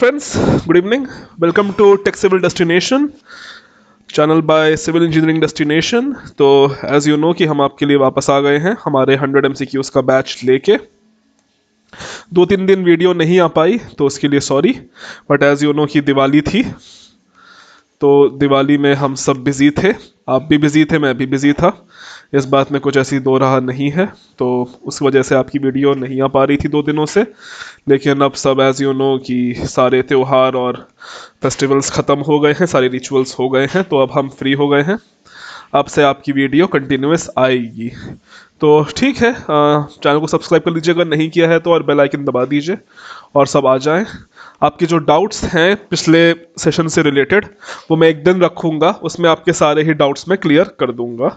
Friends, good evening. Welcome to Tech Civil Destination, channel by civil engineering destination. तो as you know कि हम आपके लिए वापस आ गए हैं हमारे 100 MCQs का बैच लेके। 2-3 दिन वीडियो नहीं आ पाई तो उसके लिए sorry, but as you know कि दिवाली थी, तो दिवाली में हम सब बिजी थे। आप भी बिजी थे, मैं भी बिजी था। इस बात में कुछ ऐसी दो राह नहीं है, तो उस वजह से आपकी वीडियो नहीं आ पा रही थी 2 दिनों से। लेकिन अब सब एज यू नो कि सारे त्योहार और फेस्टिवल्स ख़त्म हो गए हैं, सारे रिचुअल्स हो गए हैं, तो अब हम फ्री हो गए हैं। अब से आपकी वीडियो कंटिन्यूस आएगी। तो ठीक है, चैनल को सब्सक्राइब कर लीजिए अगर नहीं किया है तो, और बेल आइकन दबा दीजिए और सब आ जाएं। आपके जो डाउट्स हैं पिछले सेशन से रिलेटेड, वो मैं एक दिन रखूंगा, उसमें आपके सारे ही डाउट्स मैं क्लियर कर दूंगा।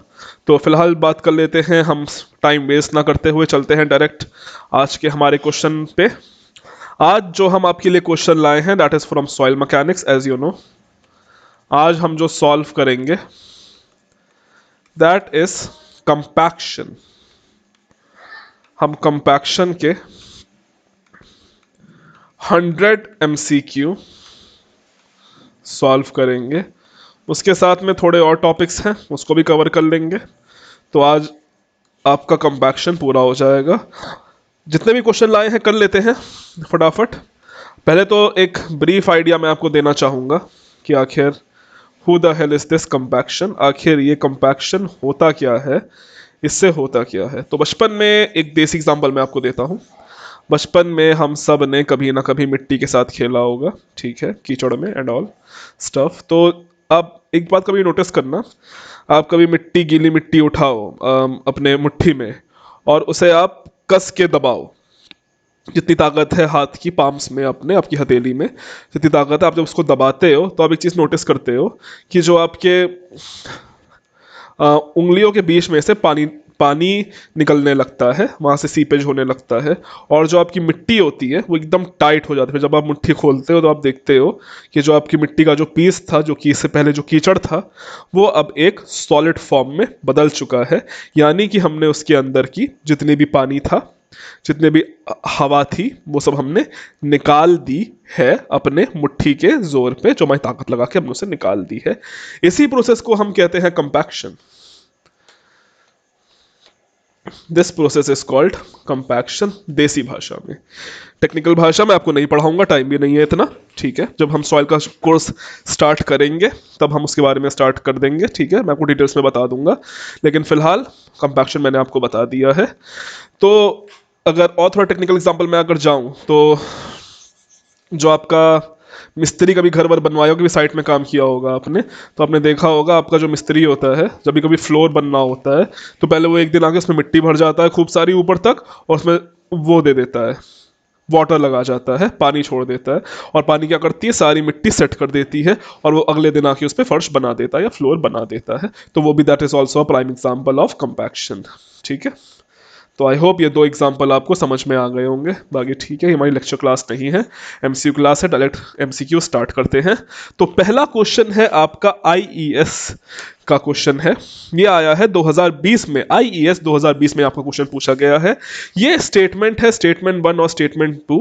तो फिलहाल बात कर लेते हैं, हम टाइम वेस्ट ना करते हुए चलते हैं डायरेक्ट आज के हमारे क्वेश्चन पे। आज जो हम आपके लिए क्वेश्चन लाए हैं that is from soil mechanics, as you know. आज हम जो सॉल्व करेंगे दैट इज कंपैक्शन। हम कंपैक्शन के 100 MCQ सॉल्व करेंगे। उसके साथ में थोड़े और टॉपिक्स हैं, उसको भी कवर कर लेंगे। तो आज आपका कंपैक्शन पूरा हो जाएगा। जितने भी क्वेश्चन लाए हैं कर लेते हैं फटाफट। पहले तो एक ब्रीफ आइडिया मैं आपको देना चाहूँगा कि आखिर who the hell is this compaction, आखिर ये कंपैक्शन होता क्या है, इससे होता क्या है। तो बचपन में एक देसी एग्जांपल मैं आपको देता हूँ। बचपन में हम सब ने कभी ना कभी मिट्टी के साथ खेला होगा, ठीक है, कीचड़ में एंड ऑल स्टफ। तो अब एक बात कभी नोटिस करना, आप कभी मिट्टी, गीली मिट्टी उठाओ अपने मुट्ठी में और उसे आप कस के दबाओ। जितनी ताकत है हाथ की पाम्स में, अपने आपकी हथेली में जितनी ताकत है, आप जब उसको दबाते हो तो आप एक चीज़ नोटिस करते हो कि जो आपके उंगलियों के बीच में से पानी पानी निकलने लगता है, वहाँ से सीपेज होने लगता है। और जो आपकी मिट्टी होती है वो एकदम टाइट हो जाती है। जब आप मुट्ठी खोलते हो तो आप देखते हो कि जो आपकी मिट्टी का जो पीस था, जो कि इससे पहले जो कीचड़ था, वो अब एक सॉलिड फॉर्म में बदल चुका है। यानी कि हमने उसके अंदर की जितनी भी पानी था, जितने भी हवा थी, वो सब हमने निकाल दी है अपने मुट्ठी के जोर पे, जो हमारी ताकत लगा के हमने उसे निकाल दी है। इसी प्रोसेस को हम कहते हैं compaction. This process is called compaction, देसी भाषा में। टेक्निकल भाषा में आपको नहीं पढ़ाऊंगा, टाइम भी नहीं है इतना, ठीक है। जब हम सॉइल का कोर्स स्टार्ट करेंगे तब हम उसके बारे में स्टार्ट कर देंगे, ठीक है। मैं आपको डिटेल्स में बता दूंगा, लेकिन फिलहाल कंपैक्शन मैंने आपको बता दिया है। तो अगर और थोड़ा टेक्निकल एग्जांपल में अगर जाऊं तो, जो आपका मिस्त्री कभी घर वर बनवाया हो, कभी साइट में काम किया होगा आपने, तो आपने देखा होगा आपका जो मिस्त्री होता है, जब भी कभी फ्लोर बनना होता है तो पहले वो एक दिन आके उसमें मिट्टी भर जाता है खूब सारी ऊपर तक, और उसमें वो दे देता है, वाटर लगा जाता है, पानी छोड़ देता है। और पानी क्या करती है, सारी मिट्टी सेट कर देती है और वो अगले दिन आके उस पर फर्श बना देता है या फ्लोर बना देता है। तो वो भी that is also a prime example of compaction, ठीक है। तो आई होप ये दो एग्जाम्पल आपको समझ में आ गए होंगे। बाकी ठीक है, हमारी लेक्चर क्लास नहीं है, MCQ क्लास है। डायरेक्ट MCQ स्टार्ट करते हैं। तो पहला क्वेश्चन है आपका IES का क्वेश्चन है। ये आया है 2020 में, IES 2020 में आपका क्वेश्चन पूछा गया है। ये स्टेटमेंट है, स्टेटमेंट 1 और स्टेटमेंट 2।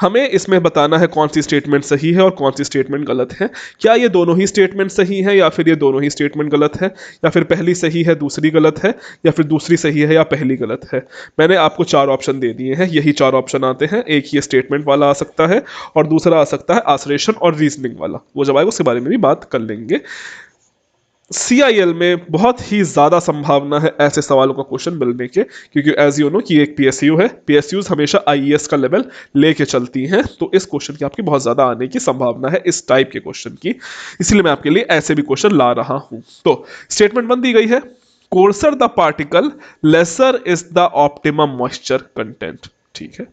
हमें इसमें बताना है कौन सी स्टेटमेंट सही है और कौन सी स्टेटमेंट गलत है। क्या ये दोनों ही स्टेटमेंट सही है, या फिर ये दोनों ही स्टेटमेंट गलत है, या फिर पहली सही है दूसरी गलत है, या फिर दूसरी सही है या पहली गलत है। मैंने आपको 4 ऑप्शन दे दिए हैं, यही 4 ऑप्शन आते हैं। एक ही स्टेटमेंट वाला आ सकता है और दूसरा आ सकता है आसरेशन और रीजनिंग वाला। वो जब आएगा उसके बारे में भी बात कर लेंगे। CIL में बहुत ही ज़्यादा संभावना है ऐसे सवालों का क्वेश्चन मिलने के, क्योंकि एज यू नो कि एक PSU है। PSUs हमेशा IES का लेवल लेके चलती हैं, तो इस क्वेश्चन की आपकी बहुत ज़्यादा आने की संभावना है, इस टाइप के क्वेश्चन की। इसलिए मैं आपके लिए ऐसे भी क्वेश्चन ला रहा हूं। तो स्टेटमेंट 1 दी गई है, coarser the particle lesser is the optimum moisture content, ठीक है।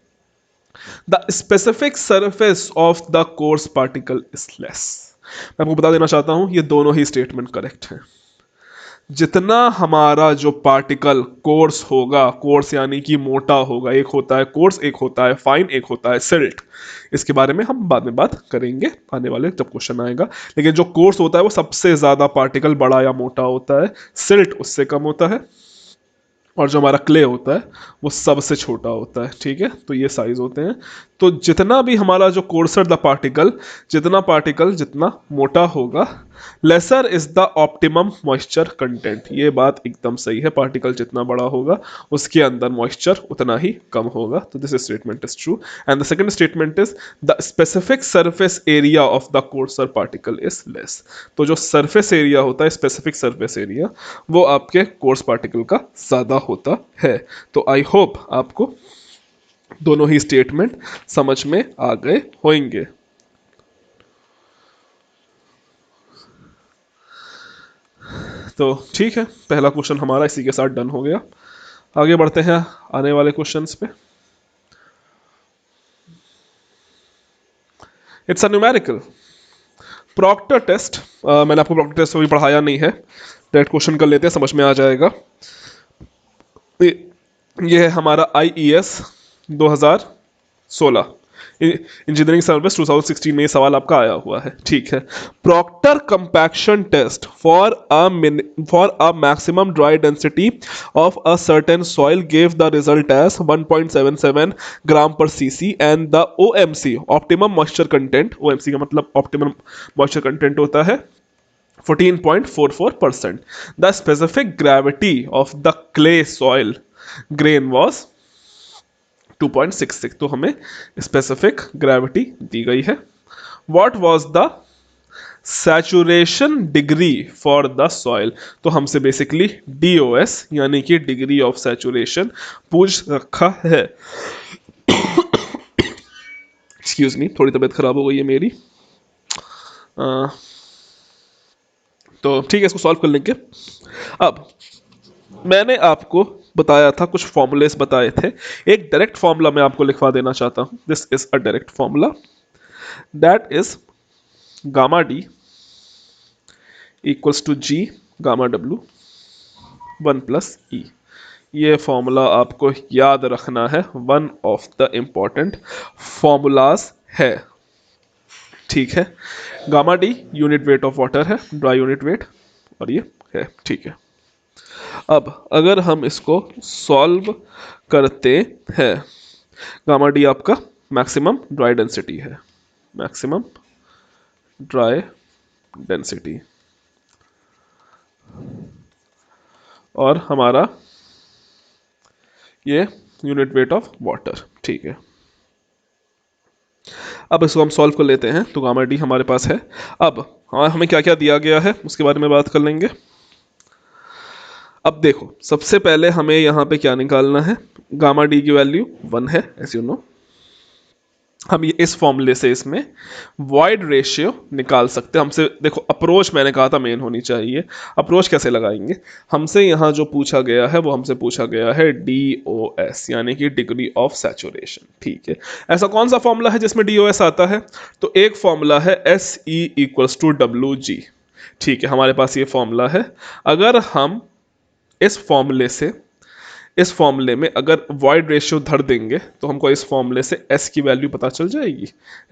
The specific surface of the coarse particle is less. मैं आपको बता देना चाहता हूं, ये दोनों ही स्टेटमेंट करेक्ट है। जितना हमारा जो पार्टिकल कोर्स होगा, कोर्स यानी कि मोटा होगा, एक होता है कोर्स, एक होता है फाइन, एक होता है सिल्ट। इसके बारे में हम बाद में बात करेंगे आने वाले जब क्वेश्चन आएगा। लेकिन जो कोर्स होता है वो सबसे ज्यादा पार्टिकल बड़ा या मोटा होता है, सिल्ट उससे कम होता है, और जो हमारा क्ले होता है वो सबसे छोटा होता है, ठीक है। तो ये साइज होते हैं। तो जितना भी हमारा जो कोर्सर द पार्टिकल, जितना पार्टिकल जितना मोटा होगा, lesser is the optimum moisture content. ये बात एकदम सही है, पार्टिकल जितना बड़ा होगा उसके अंदर मॉइस्चर उतना ही कम होगा। तो this statement is true. And the second statement is the specific surface area of the courser particle is less. तो जो सरफेस एरिया होता है, स्पेसिफिक सरफेस एरिया, वो आपके कोर्स पार्टिकल का ज्यादा होता है। तो आई होप आपको दोनों ही स्टेटमेंट समझ में आ गए होंगे। तो ठीक है, पहला क्वेश्चन हमारा इसी के साथ डन हो गया। आगे बढ़ते हैं आने वाले क्वेश्चंस पे। It's a numerical Proctor test. मैंने आपको प्रॉक्टर टेस्ट अभी पढ़ाया नहीं है, डायरेक्ट क्वेश्चन कर लेते हैं, समझ में आ जाएगा। ये है हमारा IES 2016 इंजीनियरिंग सर्विस 2016 में ये सवाल आपका आया हुआ है। ठीक है, Proctor compaction test for a maximum dry density of a certain soil gave the result as 1.77 gram पर cc and the OMC optimum moisture content, OMC का मतलब ऑप्टिमम मॉइस्चर कंटेंट होता है 14.44%. The specific gravity of the clay soil grain was 2.66. तो हमें specific gravity दी गई है। What was the saturation degree for the soil? तो हमसे बेसिकली DOS यानी कि डिग्री ऑफ सैचुरेशन पूछ रखा है। एक्सक्यूज मी, थोड़ी तबीयत खराब हो गई है मेरी। तो ठीक है, इसको सॉल्व कर लेंगे। अब मैंने आपको बताया था, कुछ फॉर्मूलेस बताए थे। एक डायरेक्ट फॉर्मूला मैं आपको लिखवा देना चाहता हूं। This is a direct formula, that is gamma D equals to G gamma W 1+E। ये फॉर्मूला आपको याद रखना है, one of the important formulas है। ठीक है, gamma D unit weight of water है, ड्राई यूनिट वेट, और ये है। ठीक है, अब अगर हम इसको सॉल्व करते हैं, गामा डी आपका मैक्सिमम ड्राई डेंसिटी है, मैक्सिमम ड्राई डेंसिटी, और हमारा ये यूनिट वेट ऑफ वाटर। ठीक है, अब इसको हम सॉल्व कर लेते हैं। तो गामा डी हमारे पास है। अब हमें क्या क्या दिया गया है उसके बारे में बात कर लेंगे। अब देखो, सबसे पहले हमें यहाँ पे क्या निकालना है, गामा डी की वैल्यू 1 है, एज यू नो। हम ये इस फॉर्मूले से इसमें वॉइड रेशियो निकाल सकते हैं। हमसे देखो, अप्रोच मैंने कहा था मेन होनी चाहिए। अप्रोच कैसे लगाएंगे, हमसे यहाँ जो पूछा गया है वो हमसे पूछा गया है DOS यानी कि डिग्री ऑफ सैचुरेशन। ठीक है, ऐसा कौन सा फॉर्मूला है जिसमें DOS आता है? तो एक फॉर्मूला है SE इक्वल्स टू WG। ठीक है, हमारे पास ये फॉर्मूला है। अगर हम इस फॉर्मूले में अगर वॉइड रेशियो धर देंगे तो हमको इस फॉर्मूले से S की वैल्यू पता चल जाएगी।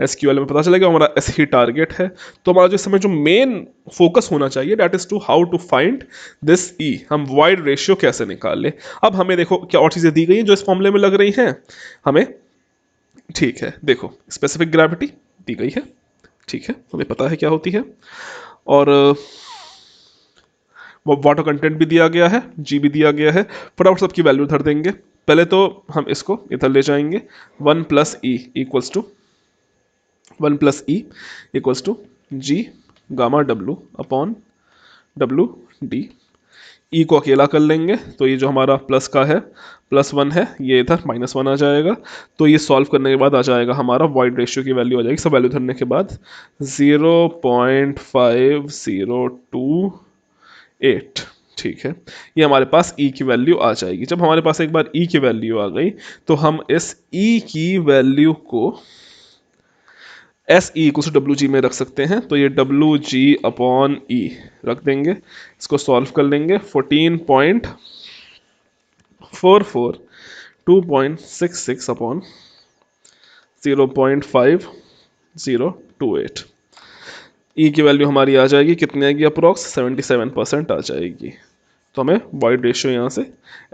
S की वैल्यू में पता चलेगा, हमारा S ही टारगेट है। तो हमारा जो समय जो मेन फोकस होना चाहिए, that is to how to find this E, हम वॉइड रेशियो कैसे निकालें। अब हमें देखो क्या और चीज़ें दी गई हैं जो इस फॉर्मूले में लग रही हैं हमें। ठीक है, देखो स्पेसिफिक ग्रेविटी दी गई है। ठीक है, हमें पता है क्या होती है, और वाटर कंटेंट भी दिया गया है, जी भी दिया गया है। फटाफट सबकी वैल्यू धर देंगे। पहले तो हम इसको इधर ले जाएंगे, 1+E equals to 1+E equals to G gamma W upon WD। E को अकेला कर लेंगे तो ये जो हमारा प्लस का है, +1 है, ये इधर -1 आ जाएगा। तो ये सॉल्व करने के बाद आ जाएगा हमारा वॉइड रेशियो की वैल्यू आ जाएगी, सब वैल्यू धरने के बाद 0.5028। ठीक है, ये हमारे पास E की वैल्यू आ जाएगी। जब हमारे पास एक बार E की वैल्यू आ गई तो हम इस E की वैल्यू को SE इक्वल टू WG में रख सकते हैं। तो ये WG अपॉन E रख देंगे, इसको सॉल्व कर लेंगे। 14.44 2.66 अपॉन 0.5028। E की वैल्यू हमारी आ जाएगी, कितनी आएगी, अप्रोक्स 77% आ जाएगी। तो हमें वॉइड रेशियो यहाँ से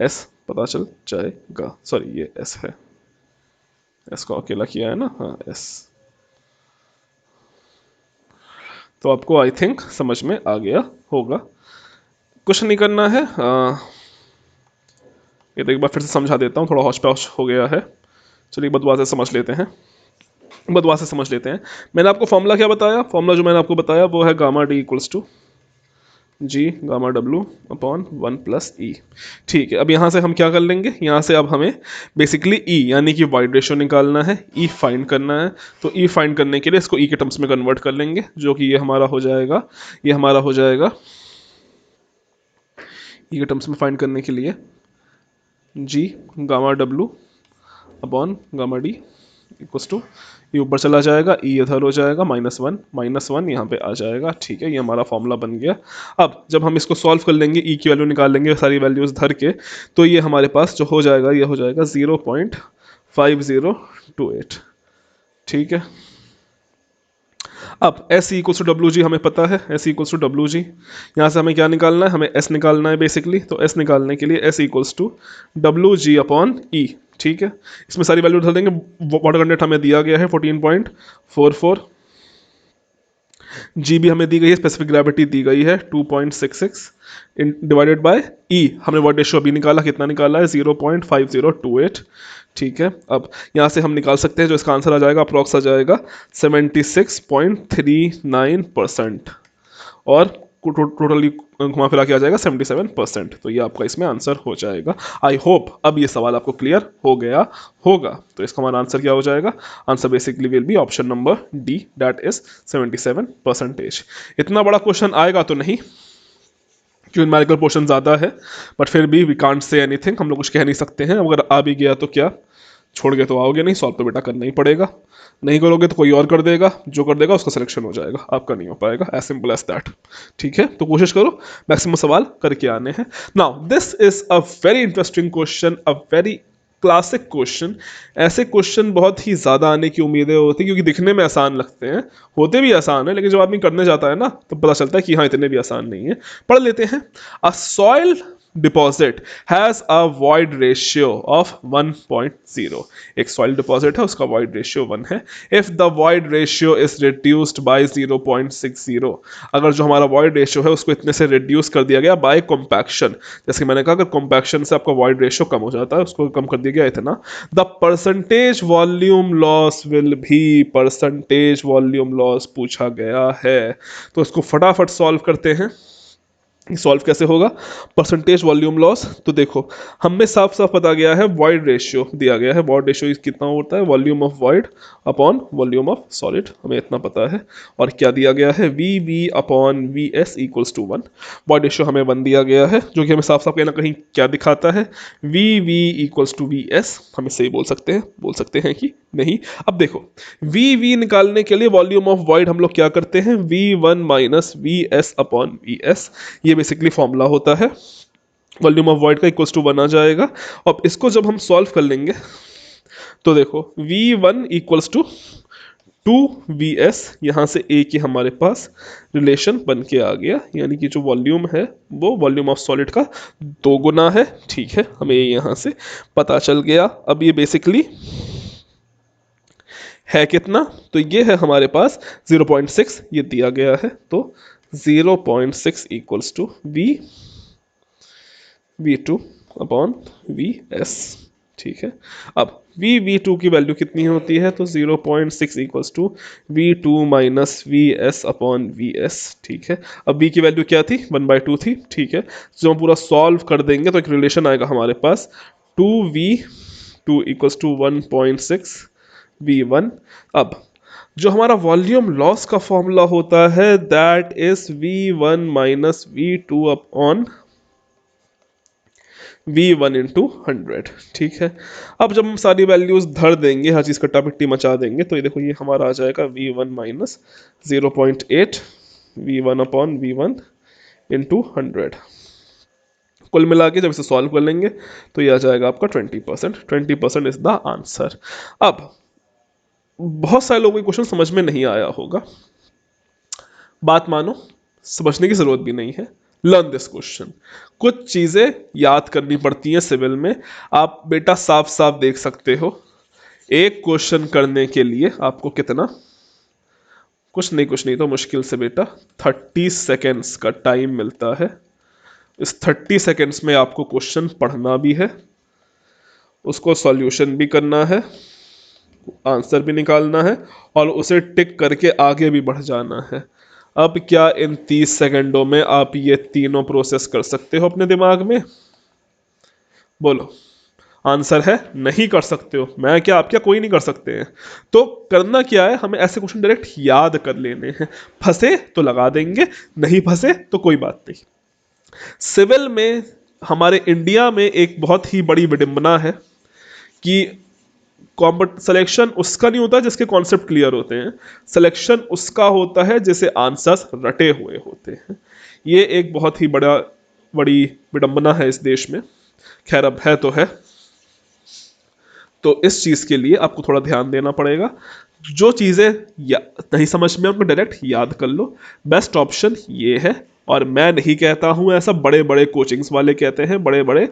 S पता चल जाएगा। सॉरी, ये S है। एस को अकेला किया है ना, हाँ एस। तो आपको आई थिंक समझ में आ गया होगा, कुछ नहीं करना है। ये तो एक बार फिर से समझा देता हूँ, थोड़ा हौच पौच हो गया है। चलिए बदवा से समझ लेते हैं, बदवा से समझ लेते हैं। मैंने आपको फॉर्मूला क्या बताया, फॉर्मूला जो मैंने आपको बताया वो है gamma D equals to G gamma W upon 1 plus E. ठीक है, अब यहाँ से हम क्या कर लेंगे, यहाँ से अब हमें बेसिकली ई यानी कि वाइड रेशियो निकालना है, ई फाइंड करना है। तो ई फाइंड करने के लिए इसको ई के टर्म्स में कन्वर्ट कर लेंगे, जो कि ये हमारा हो जाएगा, ये हमारा हो जाएगा ई के टर्म्स में फाइंड करने के लिए G gamma W upon gamma D equals to, ये ऊपर चला जाएगा, ई इधर हो जाएगा, माइनस वन यहाँ पे आ जाएगा। ठीक है, ये हमारा फॉर्मूला बन गया। अब जब हम इसको सॉल्व कर लेंगे, ई की वैल्यू निकाल लेंगे सारी वैल्यूज धर के, तो ये हमारे पास जो हो जाएगा, ये हो जाएगा 0.5028। ठीक है, अब S equal to W G हमें पता है, S equals to W G. यहाँ से हमें क्या निकालना है, हमें एस निकालना है बेसिकली। तो एस निकालने के लिए S equals to W G upon E. ठीक है, इसमें सारी वैल्यू डाल देंगे। वाटर कंटेंट हमें दिया गया है 14.44, जी भी हमें दी गई है, स्पेसिफिक ग्रेविटी दी गई है 2.66 डिवाइडेड बाय ई। हमने वर्ड रेशियो अभी निकाला, कितना निकाला है 0.5028। ठीक है, अब यहाँ से हम निकाल सकते हैं, जो इसका आंसर आ जाएगा अप्रॉक्स आ जाएगा 76.39%, और टोटली घुमा फिरा के आ जाएगा 77%। तो ये आपका इसमें आंसर हो जाएगा। आई होप अब ये सवाल आपको क्लियर हो गया होगा। तो इसका हमारा आंसर क्या हो जाएगा, answer basically will be option number D, that is 77%। इतना बड़ा क्वेश्चन आएगा तो नहीं, क्योंकि न्यूमेरिकल पोर्शन ज़्यादा है, बट फिर भी वी कांट से एनीथिंग, हम लोग कुछ कह नहीं सकते हैं। अगर आ भी गया तो क्या, छोड़ के तो आओगे नहीं, सॉल्व तो बेटा करना ही पड़ेगा। नहीं करोगे तो कोई और कर देगा, जो कर देगा उसका सिलेक्शन हो जाएगा, आपका नहीं हो पाएगा, एज सिंपल एज दैट। ठीक है, तो कोशिश करो मैक्सिमम सवाल करके आने हैं। Now this is a very interesting question, a very classic question. ऐसे क्वेश्चन बहुत ही ज़्यादा आने की उम्मीदें होती हैं, क्योंकि दिखने में आसान लगते हैं, होते भी आसान है, लेकिन जब आदमी करने जाता है ना तो पता चलता है कि हाँ इतने भी आसान नहीं है। पढ़ लेते हैं। अ soil deposit has a void ratio of 1.0। एक सॉइल डिपॉजिट है, उसका वॉइड रेशियो 1 है। If the void ratio is reduced by 0.60, अगर जो हमारा वॉइड रेशियो है उसको इतने से रिड्यूस कर दिया गया बाय कॉम्पैक्शन, जैसे मैंने कहा अगर कॉम्पैक्शन से आपका वॉइड रेशियो कम हो जाता है, उसको कम कर दिया गया इतना, the percentage volume loss will भी, परसेंटेज वॉल्यूम लॉस पूछा गया है। तो इसको फटाफट सॉल्व करते हैं। सॉल्व कैसे होगा परसेंटेज वॉल्यूम लॉस, तो देखो हमें साफ साफ पता गया है, वॉइड रेशियो दिया गया है, वॉइड रेशियो कितना होता है, volume of void upon volume of solid, हमें इतना पता है। और क्या दिया गया है, V V upon V S equals to 1। Void ratio हमें 1 दिया गया है, जो कि हमें साफ साफ कहीं ना कहीं क्या दिखाता है, V V equals to V S. हम इससे ही बोल सकते हैं कि नहीं। अब देखो वी वी निकालने के लिए वॉल्यूम ऑफ वॉइड हम लोग क्या करते हैं, V one minus V S upon V S, ये बेसिकली फॉर्मूला होता है। वॉल्यूम ऑफ वॉइड का इक्वल्स टू 1 आ जाएगा। अब इसको जब हम सॉल्व कर लेंगे तो देखो we one equals to 2vs, यहाँ से a की हमारे पास रिलेशन बन के आ गया, यानी कि जो वॉल्यूम है वो वॉल्यूम ऑफ सॉलिड का 2 गुना है। ठीक है, हमें यहाँ से पता चल गया। अब ये बेसिकली है कितना, तो ये है हमारे पास 0.6, ये दिया गया है। तो 0.6 equals to v2 upon vs। ठीक है, अब v2 की वैल्यू कितनी होती है, तो 0.6 equals to v2 minus vs upon vs। ठीक है, अब v की वैल्यू क्या थी, 1/2 थी। ठीक है, जो हम पूरा सॉल्व कर देंगे तो एक रिलेशन आएगा हमारे पास, 2v2 इक्वल्स टू 1.6 v1। अब जो हमारा वॉल्यूम लॉस का फॉर्मूला होता है, that is v1 minus v2 upon v1 into 100। ठीक है, अब जब हम सारी वैल्यूज धर देंगे, हर चीज़ कट्टा पिट्टी मचा देंगे, तो ये देखो ये हमारा आ जाएगा v1 minus 0.8 v1 upon v1 into 100। कुल मिला के जब इसे सॉल्व कर लेंगे तो ये आ जाएगा आपका 20%। 20% इज द आंसर। अब बहुत सारे लोगों को क्वेश्चन समझ में नहीं आया होगा, बात मानो समझने की जरूरत भी नहीं है। Learn this question. कुछ चीजें याद करनी पड़ती हैं सिविल में, आप बेटा साफ साफ देख सकते हो। एक क्वेश्चन करने के लिए आपको कितना, कुछ नहीं तो मुश्किल से बेटा 30 सेकेंड्स का टाइम मिलता है। इस 30 सेकेंड्स में आपको क्वेश्चन पढ़ना भी है, उसको सॉल्यूशन भी करना है, आंसर भी निकालना है और उसे टिक करके आगे भी बढ़ जाना है। अब क्या इन 30 सेकंडों में आप ये तीनों प्रोसेस कर सकते हो अपने दिमाग में? बोलो। आंसर है नहीं कर सकते हो। मैं क्या, आप क्या, कोई नहीं कर सकते हैं। तो करना क्या है, हमें ऐसे क्वेश्चन डायरेक्ट याद कर लेने हैं। फंसे तो लगा देंगे, नहीं फंसे तो कोई बात नहीं। सिविल में हमारे इंडिया में एक बहुत ही बड़ी विडंबना है कि सिलेक्शन उसका नहीं होता जिसके कॉन्सेप्ट क्लियर होते हैं, सिलेक्शन उसका होता है जिसे आंसर्स रटे हुए होते हैं। ये एक बहुत ही बड़ी विडंबना है इस देश में। खैर अब है तो है। तो इस चीज के लिए आपको थोड़ा ध्यान देना पड़ेगा। जो चीजें नहीं समझ में उनको डायरेक्ट याद कर लो, बेस्ट ऑप्शन ये है। और मैं नहीं कहता हूं ऐसा, बड़े बड़े कोचिंग्स वाले कहते हैं, बड़े बड़े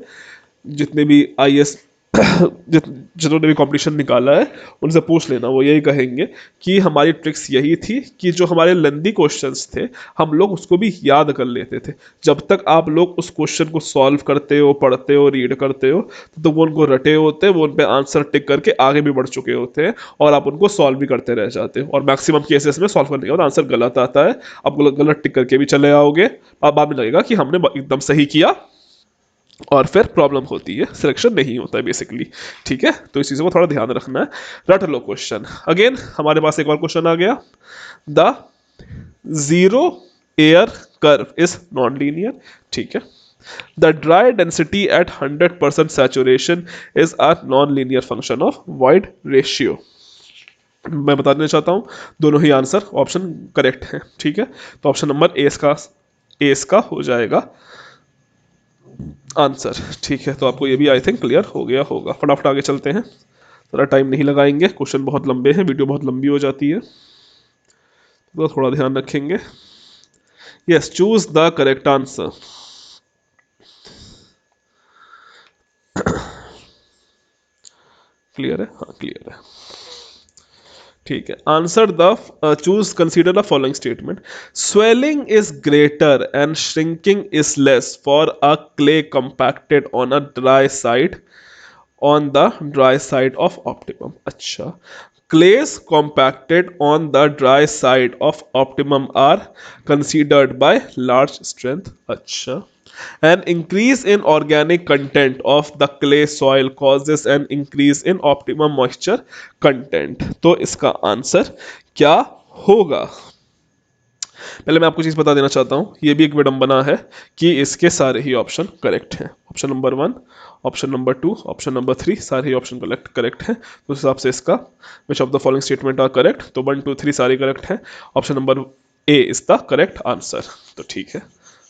जितने भी आईएएस जिन्होंने भी कंपटीशन निकाला है उनसे पूछ लेना, वो यही कहेंगे कि हमारी ट्रिक्स यही थी कि जो हमारे लेंदी क्वेश्चंस थे हम लोग उसको भी याद कर लेते थे। जब तक आप लोग उस क्वेश्चन को सॉल्व करते हो, पढ़ते हो, रीड करते हो, तो वो उनको रटे होते हैं, वो उन पे आंसर टिक करके आगे भी बढ़ चुके होते हैं और आप उनको सॉल्व भी करते रह जाते हो। और मैक्सिमम केसेस में सॉल्व करने के बाद आंसर गलत आता है, आप गलत टिक करके भी चले आओगे, आप बाद में लगेगा कि हमने एकदम सही किया और फिर प्रॉब्लम होती है, सिलेक्शन नहीं होता है बेसिकली। ठीक है, तो इस चीज़ों को थोड़ा ध्यान रखना है। रट लो क्वेश्चन। अगेन हमारे पास एक और क्वेश्चन आ गया, the zero air curve is non linear. ठीक है, the dry density at 100% saturation is a non linear function of void ratio. मैं बता देना चाहता हूं दोनों ही आंसर ऑप्शन करेक्ट है। ठीक है, तो ऑप्शन नंबर ए इसका हो जाएगा आंसर। ठीक है, तो आपको ये भी आई थिंक क्लियर हो गया होगा। फटाफट आगे चलते हैं, ज़रा टाइम नहीं लगाएंगे, क्वेश्चन बहुत लंबे हैं, वीडियो बहुत लंबी हो जाती है, तो थोड़ा ध्यान रखेंगे। Yes, choose the correct answer. Clear है? हाँ क्लियर है। ठीक है, answer the choose consider the following statement. Swelling is greater and shrinking is less for a clay compacted on a dry side on the dry side of optimum. अच्छा, clays compacted on the dry side of optimum are considered by large strength. अच्छा, an increase in organic content of the clay soil causes an increase in optimum moisture content. तो इसका answer क्या होगा? पहले मैं आपको चीज बता देना चाहता हूं, ये भी एक विडंबना है कि इसके सारे ही ऑप्शन करेक्ट हैं। Option number 1, option number 2, option number 3 सारे ही ऑप्शन करेक्ट हैं। तो उस हिसाब से इसका which of the following statement are correct, तो 1 2 3 सारे करेक्ट हैं। Option number A is the correct answer. तो ठीक है,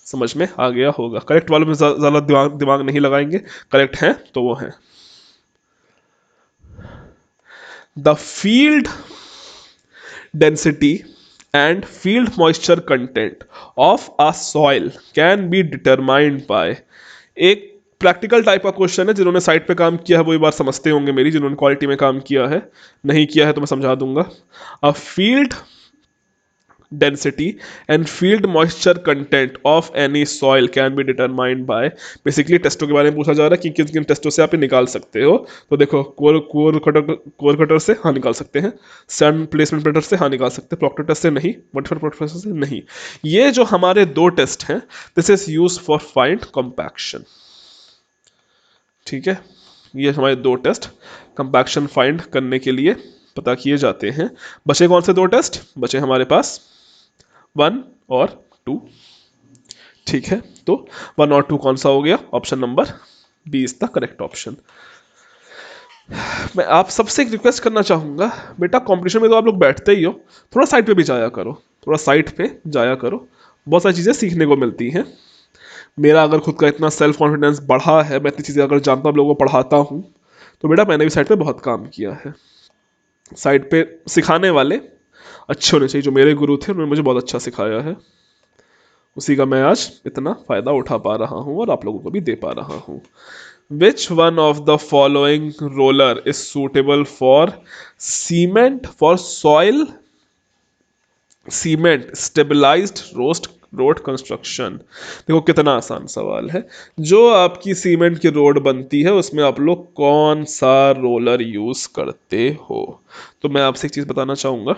समझ में आ गया होगा। करेक्ट वालों में ज़्यादा दिमाग नहीं लगाएंगे, करेक्ट हैं तो वो हैं। The field density and field moisture content of a soil can be determined by। एक प्रैक्टिकल टाइप का क्वेश्चन है, जिन्होंने साइट पे काम किया है वो ये बात समझते होंगे मेरी, जिन्होंने क्वालिटी में काम किया है, नहीं किया है तो मैं समझा दूंगा। A field density and field moisture content of any soil can be determined by। Basically टेस्टों के बारे में पूछा जा रहा है कि किन किन टेस्टों से आप निकाल सकते हो। तो देखो, कोर कटर से हाँ निकाल सकते हैं, सैंड प्लेसमेंट प्रेटर से हाँ निकाल सकते हैं, प्रॉक्टर टेस्ट से नहीं, मॉडिफाइड प्रॉक्टर से नहीं। ये जो हमारे दो टेस्ट हैं, this is use for find compaction. ठीक है, ये हमारे दो टेस्ट कंपैक्शन फाइंड करने के लिए पता किए जाते हैं। बचे कौन से दो टेस्ट बचे हमारे पास? 1 और 2। ठीक है, तो 1 और 2 कौन सा हो गया? Option number B is the correct option. मैं आप सबसे एक रिक्वेस्ट करना चाहूंगा, बेटा कंपटीशन में तो आप लोग बैठते ही हो, थोड़ा साइट पे भी जाया करो, थोड़ा साइट पे जाया करो, बहुत सारी चीज़ें सीखने को मिलती हैं। मेरा अगर खुद का इतना सेल्फ कॉन्फिडेंस बढ़ा है, मैं इतनी चीज़ें अगर जानता हूँ, लोगों को पढ़ाता हूँ, तो बेटा मैंने भी साइट पे बहुत काम किया है। साइट पे सिखाने वाले अच्छे होने चाहिए। जो मेरे गुरु थे उन्होंने मुझे बहुत अच्छा सिखाया है, उसी का मैं आज इतना फ़ायदा उठा पा रहा हूँ और आप लोगों को भी दे पा रहा हूँ। Which one of the following roller is suitable for cement for soil cement stabilised roast road construction. देखो कितना आसान सवाल है। जो आपकी सीमेंट की रोड बनती है उसमें आप लोग कौन सा रोलर यूज करते हो? तो मैं आपसे एक चीज बताना चाहूंगा,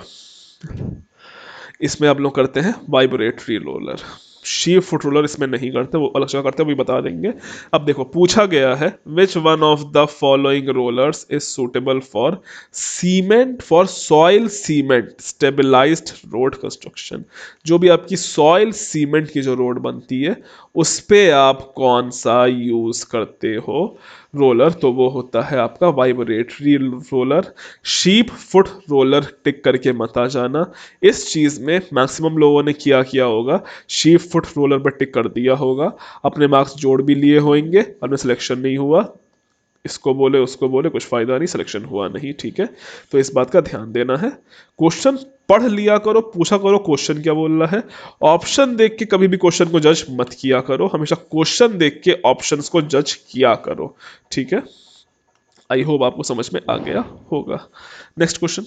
इसमें आप लोग करते हैं vibratory roller. Sheep foot roller इसमें नहीं करते, वो अलग जगह करते हैं, वो भी बता देंगे। अब देखो पूछा गया है which one of the following rollers is suitable for cement for soil cement stabilised road construction. जो भी आपकी सॉइल सीमेंट की जो रोड बनती है उस पे आप कौन सा यूज करते हो रोलर? तो वो होता है आपका vibratory roller. Sheep foot roller tick करके मत आ जाना। इस चीज में मैक्सिमम लोगों ने किया होगा, शीप फुट रोलर पर टिक कर दिया होगा, अपने मार्क्स जोड़ भी लिए होंगे और में सिलेक्शन नहीं हुआ। इसको बोले उसको बोले कुछ फायदा नहीं, सिलेक्शन हुआ नहीं, ठीक है। तो इस बात का ध्यान देना है। क्वेश्चन पढ़ लिया करो, पूछा करो क्वेश्चन क्या बोल रहा है। ऑप्शन देख के कभी भी क्वेश्चन को जज मत किया करो, हमेशा क्वेश्चन देख के ऑप्शंस को जज किया करो, ठीक है। आई होप आपको समझ में आ गया होगा। Next question,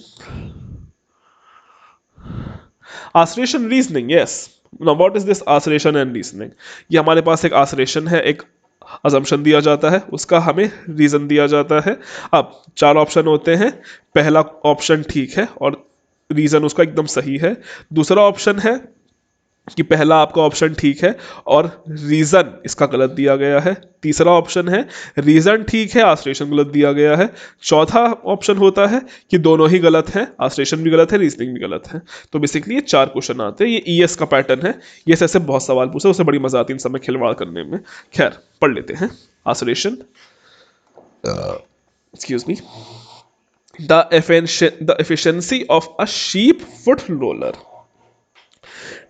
assertion reasoning. Yes, now what is this assertion and reasoning? ये हमारे पास एक आसरेशन है, एक अजम्पशन दिया जाता है, उसका हमें रीजन दिया जाता है। अब चार ऑप्शन होते हैं, पहला ऑप्शन ठीक है और रीजन उसका एकदम सही है। दूसरा ऑप्शन है कि पहला आपका ऑप्शन ठीक है और रीजन इसका गलत दिया गया है। तीसरा ऑप्शन है रीजन ठीक है, आश्लेषण गलत दिया गया है। चौथा ऑप्शन होता है कि दोनों ही गलत हैं, आश्लेषण भी गलत है, रीजनिंग भी गलत है। तो बेसिकली ये चार क्वेश्चन आते हैं, ये ईएस का पैटर्न है। ये ऐसे बहुत सवाल पूछे, उससे बड़ी मजा आती है इन सब में खिलवाड़ करने में। खैर पढ़ लेते हैं। आश्लेषण, excuse me, the efficiency of a sheep foot roller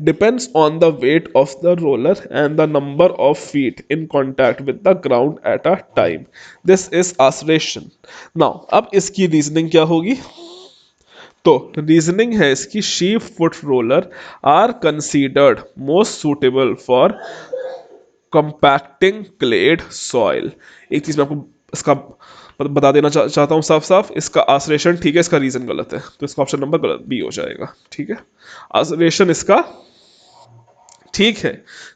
depends on the weight of the roller and the number of feet in contact with the ground at a time. This is oscillation. Now अब इसकी reasoning क्या होगी? तो reasoning है इसकी, sheep foot roller are considered most suitable for compacting clayed soil. एक चीज मैं आपको इसका बता देना चाहता हूँ साफ साफ, इसका आसरेशन ठीक है, इसका रीजन गलत है, तो इसका ऑप्शन नंबर गलत बी हो जाएगा, ठीक है। आसरेशन इसका ठीक है,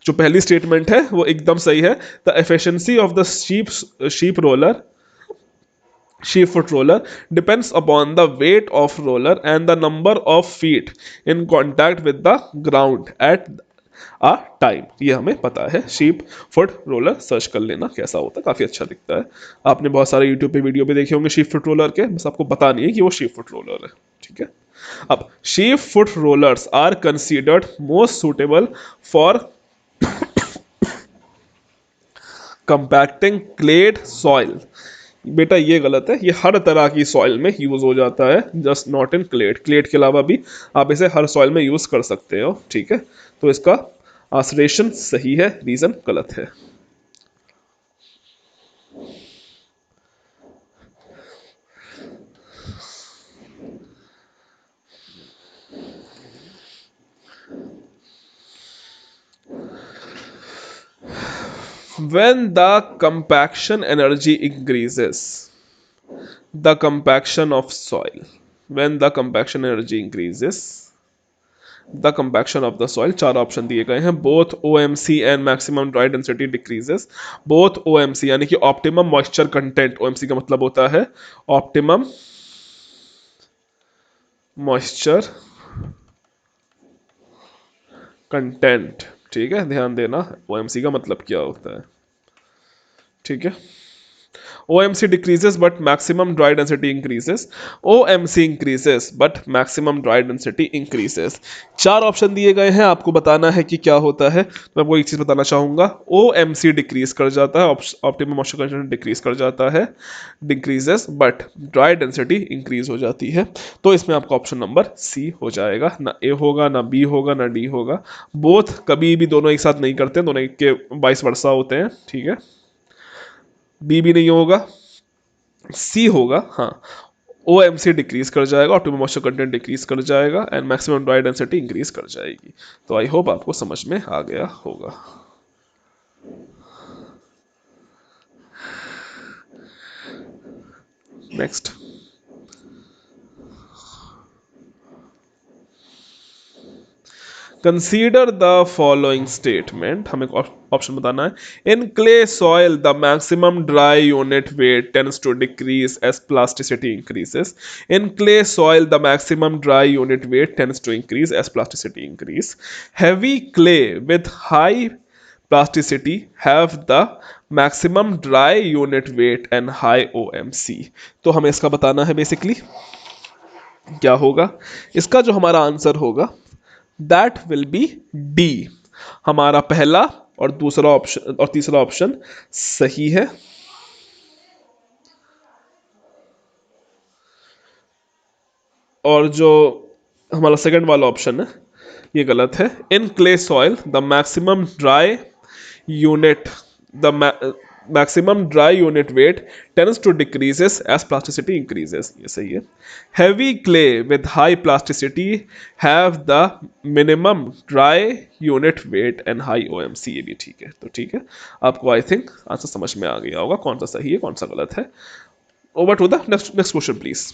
जो पहली स्टेटमेंट है वो एकदम सही है। The efficiency of the sheep foot roller depends upon the weight of roller and the number of feet in contact with the ground at a time. ये हमें पता है। शीप फुट रोलर सर्च कर लेना कैसा होता है, काफी अच्छा दिखता है। आपने बहुत सारे यूट्यूब पे वीडियो भी देखे होंगे शीप फुट रोलर के, बस आपको पता नहीं है कि वो शीप फुट रोलर है, ठीक है। अब sheep foot rollers are considered most suitable for compacting clayed soil. बेटा ये गलत है, ये हर तरह की सॉइल में यूज हो जाता है, just not in clayed. Clayed के अलावा भी आप इसे हर सॉइल में यूज कर सकते हो, ठीक है। तो इसका आसरेशन सही है, रीजन गलत है। When the compaction energy increases, the compaction of soil. When the compaction energy increases, the compaction of the soil. चार ऑप्शन दिए गए हैं। Both OMC and maximum dry density decreases. Both OMC यानी कि optimum moisture content, OMC का मतलब होता है optimum moisture content, ठीक है, ध्यान देना OMC का मतलब क्या होता है, ठीक है। OMC decreases but maximum dry density increases. OMC increases but maximum dry density increases. चार ऑप्शन दिए गए हैं, आपको बताना है कि क्या होता है। तो मैं आपको एक चीज बताना चाहूंगा, OMC डिक्रीज कर जाता है, ऑप्टिमम मॉइस्चर कंटेंट डिक्रीज कर जाता है, decreases but dry density increase हो जाती है। तो इसमें आपका ऑप्शन नंबर सी हो जाएगा, ना ए होगा, ना बी होगा, ना डी होगा। बोथ कभी भी दोनों एक साथ नहीं करते, दोनों एक के वाइस वर्सा होते हैं, ठीक है। बी भी नहीं होगा, सी होगा, हाँ। ओ एम सी डिक्रीज कर जाएगा, ऑप्टिमम मॉइस्चर कंटेंट डिक्रीज कर जाएगा and maximum dry density increase कर जाएगी। तो आई होप आपको समझ में आ गया होगा। Next, consider the following statement, हमें ऑप्शन बताना है। In clay soil the maximum dry unit weight tends to decrease as plasticity increases. In clay soil the maximum dry unit weight tends to increase as plasticity increase. Heavy clay with high plasticity have the maximum dry unit weight and high OMC। तो हमें इसका बताना है basically क्या होगा। इसका जो हमारा आंसर होगा दैट विल बी डी। हमारा पहला और दूसरा ऑप्शन और तीसरा ऑप्शन सही है, और जो हमारा सेकंड वाला ऑप्शन है ये गलत है। In clay soil the maximum dry unit the maximum dry unit weight tends to decreases as plasticity increases, ये सही है। heavy clay with high plasticity have the minimum dry unit weight and high OMC, ये भी ठीक है। तो ठीक है, आपको आई थिंक आंसर समझ में आ गया होगा कौन सा सही है कौन सा गलत है। Over to the next question please.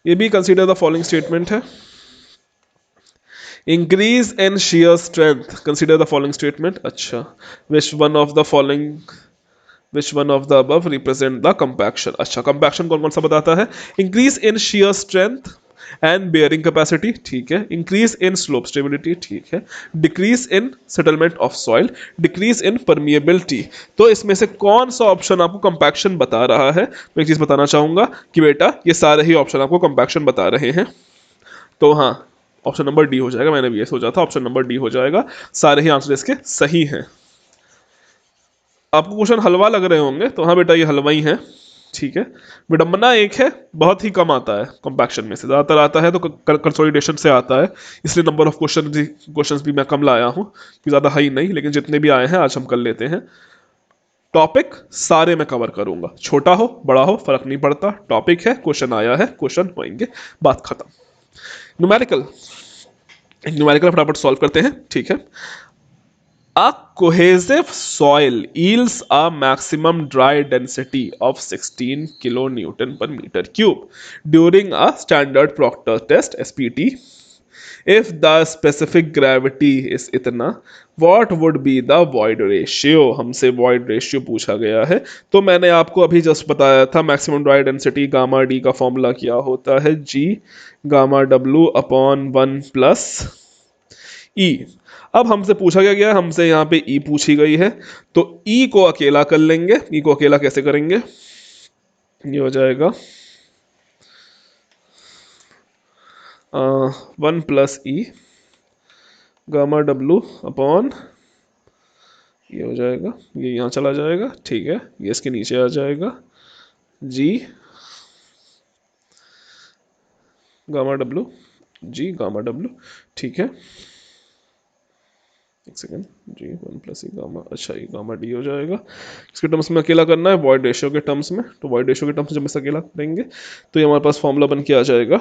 ये भी कंसीडर द फॉलोइंग स्टेटमेंट है। Increase in shear strength, consider the following statement। अच्छा, which one of the following which one of the above represent the compaction। अच्छा, compaction कौन कौन सा बताता है। Increase in shear strength and bearing capacity, ठीक है। इंक्रीज इन slope stability, ठीक है। Decrease in settlement of soil, decrease in permeability। तो इसमें से कौन सा ऑप्शन आपको कंपैक्शन बता रहा है। मैं एक चीज बताना चाहूंगा कि बेटा ये सारे ही ऑप्शन आपको कंपैक्शन बता रहे हैं। तो हाँ, ऑप्शन नंबर डी हो जाएगा। मैंने भी ये सोचा था ऑप्शन नंबर डी हो जाएगा। सारे ही आंसर इसके सही हैं। आपको क्वेश्चन हलवा लग रहे होंगे, तो हाँ बेटा ये हलवा ही है, ठीक है। विडंबना एक है, बहुत ही कम आता है कंपैक्शन में से, ज़्यादातर आता है तो कंसोलिडेशन से आता है। इसलिए नंबर ऑफ क्वेश्चंस भी मैं कम लाया हूँ कि ज़्यादा है ही नहीं, लेकिन जितने भी आए हैं आज हम कर लेते हैं। टॉपिक सारे मैं कवर करूंगा, छोटा हो बड़ा हो फर्क नहीं पड़ता। टॉपिक है, क्वेश्चन आया है, क्वेश्चन होंगे, बात खत्म। न्यूमेरिकल, न्यूमेरिकल फटाफट सॉल्व करते हैं, ठीक है। A cohesive soil yields a maximum dry density of 16 kilonewton per meter cube during a standard Proctor test (SPT). If the specific gravity is इतना, what would be the void ratio। हमसे void ratio पूछा गया है। तो मैंने आपको अभी just बताया था maximum dry density gamma D का फॉर्मूला क्या होता है, G gamma W upon 1 plus E. अब हमसे पूछा क्या गया, हमसे यहाँ पे ई पूछी गई है, तो ई को अकेला कर लेंगे। ई को अकेला कैसे करेंगे, ये हो जाएगा 1 plus E gamma W upon, ये हो जाएगा, ये यहाँ चला जाएगा, ठीक है। ये इसके नीचे आ जाएगा, जी गामा डब्लू, जी गामा डब्लू, ठीक है। एक सेकेंड, जी 1 प्लस ई गामा, अच्छा ये गामा डी हो जाएगा। इसके टर्म्स में अकेला करना है, वॉइड रेशियो के टर्म्स में। तो वॉइड रेशियो के टर्म्स में जब इसे अकेला करेंगे तो ये हमारे पास फॉर्मूला बन के आ जाएगा।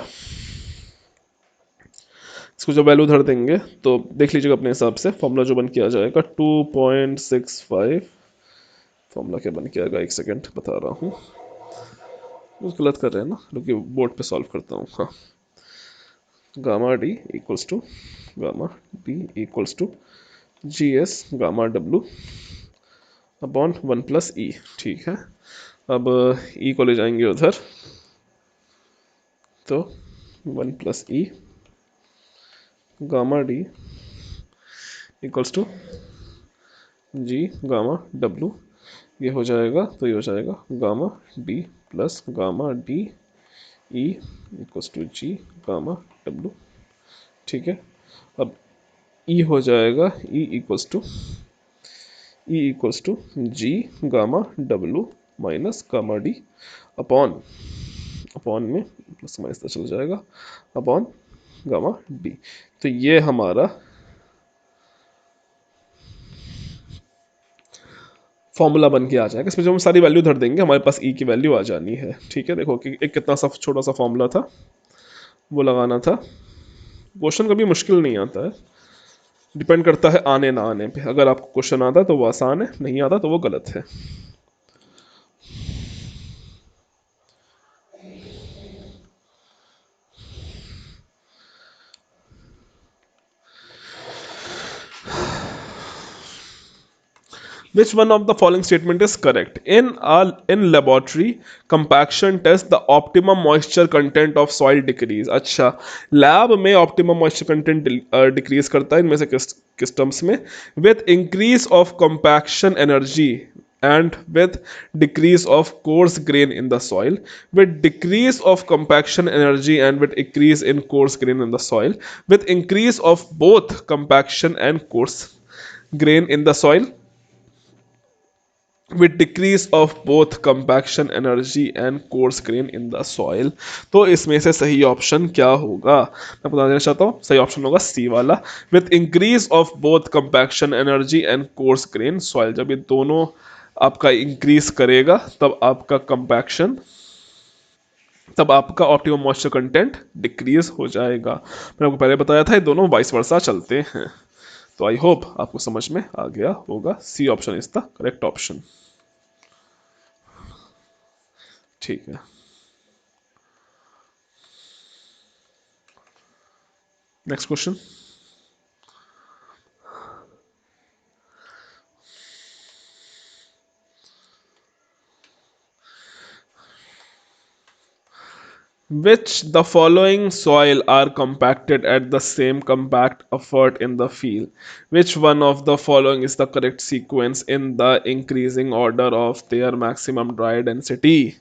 इसको जब वैल्यू धर देंगे तो देख लीजिएगा अपने हिसाब से, फॉर्मूला जो बन के आ जाएगा 2.65। फॉर्मूला क्या बन के आएगा, एक सेकेंड बता रहा हूँ, गलत कर रहे हैं ना, क्योंकि बोर्ड पे सॉल्व करता हूँ। हाँ, gamma D equals to gamma D equals to G S gamma W upon 1 plus E, ठीक है। अब ई को ले जाएंगे उधर, तो 1 plus E gamma D equals to G gamma W, ये हो जाएगा, तो ये हो जाएगा gamma D plus gamma D E equals to G gamma W, ठीक है। अब ई हो जाएगा, E equals to G gamma W minus gamma D upon, upon में प्लस माइनस चल जाएगा, अपॉन गामा डी। तो ये हमारा फॉर्मूला बन के आ जाएगा। इसमें जब हम सारी वैल्यू धर देंगे हमारे पास ई की वैल्यू आ जानी है, ठीक है। देखो कि एक कितना सा छोटा सा फॉर्मूला था वो लगाना था। क्वेश्चन कभी मुश्किल नहीं आता है, डिपेंड करता है आने ना आने पे। अगर आपको क्वेश्चन आता है तो वो आसान है, नहीं आता तो वो गलत है। Which one of the following statement is correct? In laboratory compaction test, the optimum moisture content of soil decrease. अच्छा, लैब में optimum moisture content decrease करता है, इनमें से किस terms में? With increase of compaction energy and with decrease of coarse grain in the soil, with decrease of compaction energy and with increase in coarse grain in the soil, with increase of both compaction and coarse grain in the soil, with decrease of both compaction energy and coarse grain in the soil। तो इसमें से सही option क्या होगा? मैं बता देना चाहता हूँ, सही ऑप्शन होगा सी वाला, with increase of both compaction energy and coarse grain soil. जब ये दोनों आपका इंक्रीज करेगा तब आपका ऑप्टिमम मॉइस्चर कंटेंट डिक्रीज हो जाएगा। मैंने आपको पहले बताया था ये दोनों वाइस वर्सा चलते हैं। तो आई होप आपको समझ में आ गया होगा। C option is the correct option. ठीक है, next question. Which the following soil are compacted at the same compact effort in the field? Which one of the following is the correct sequence in the increasing order of their maximum dry density?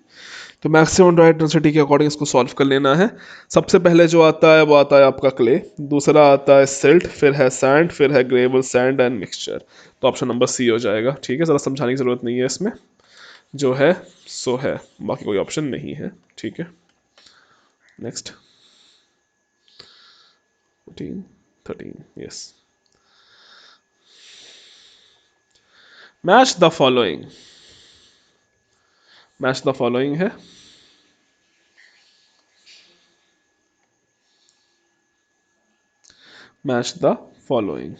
तो maximum dry density के according इसको solve कर लेना है। सबसे पहले जो आता है वो आता है आपका क्ले, दूसरा आता है सिल्ट, फिर है सैंड, फिर है ग्रेवल सैंड एंड मिक्सचर। तो ऑप्शन नंबर सी हो जाएगा। ठीक है, ज़रा समझाने की ज़रूरत नहीं है इसमें, जो है सो है, बाकी कोई ऑप्शन नहीं है। ठीक है, next. 14, 13, yes. Match the following, match the following है। मैच द फॉलोइंग,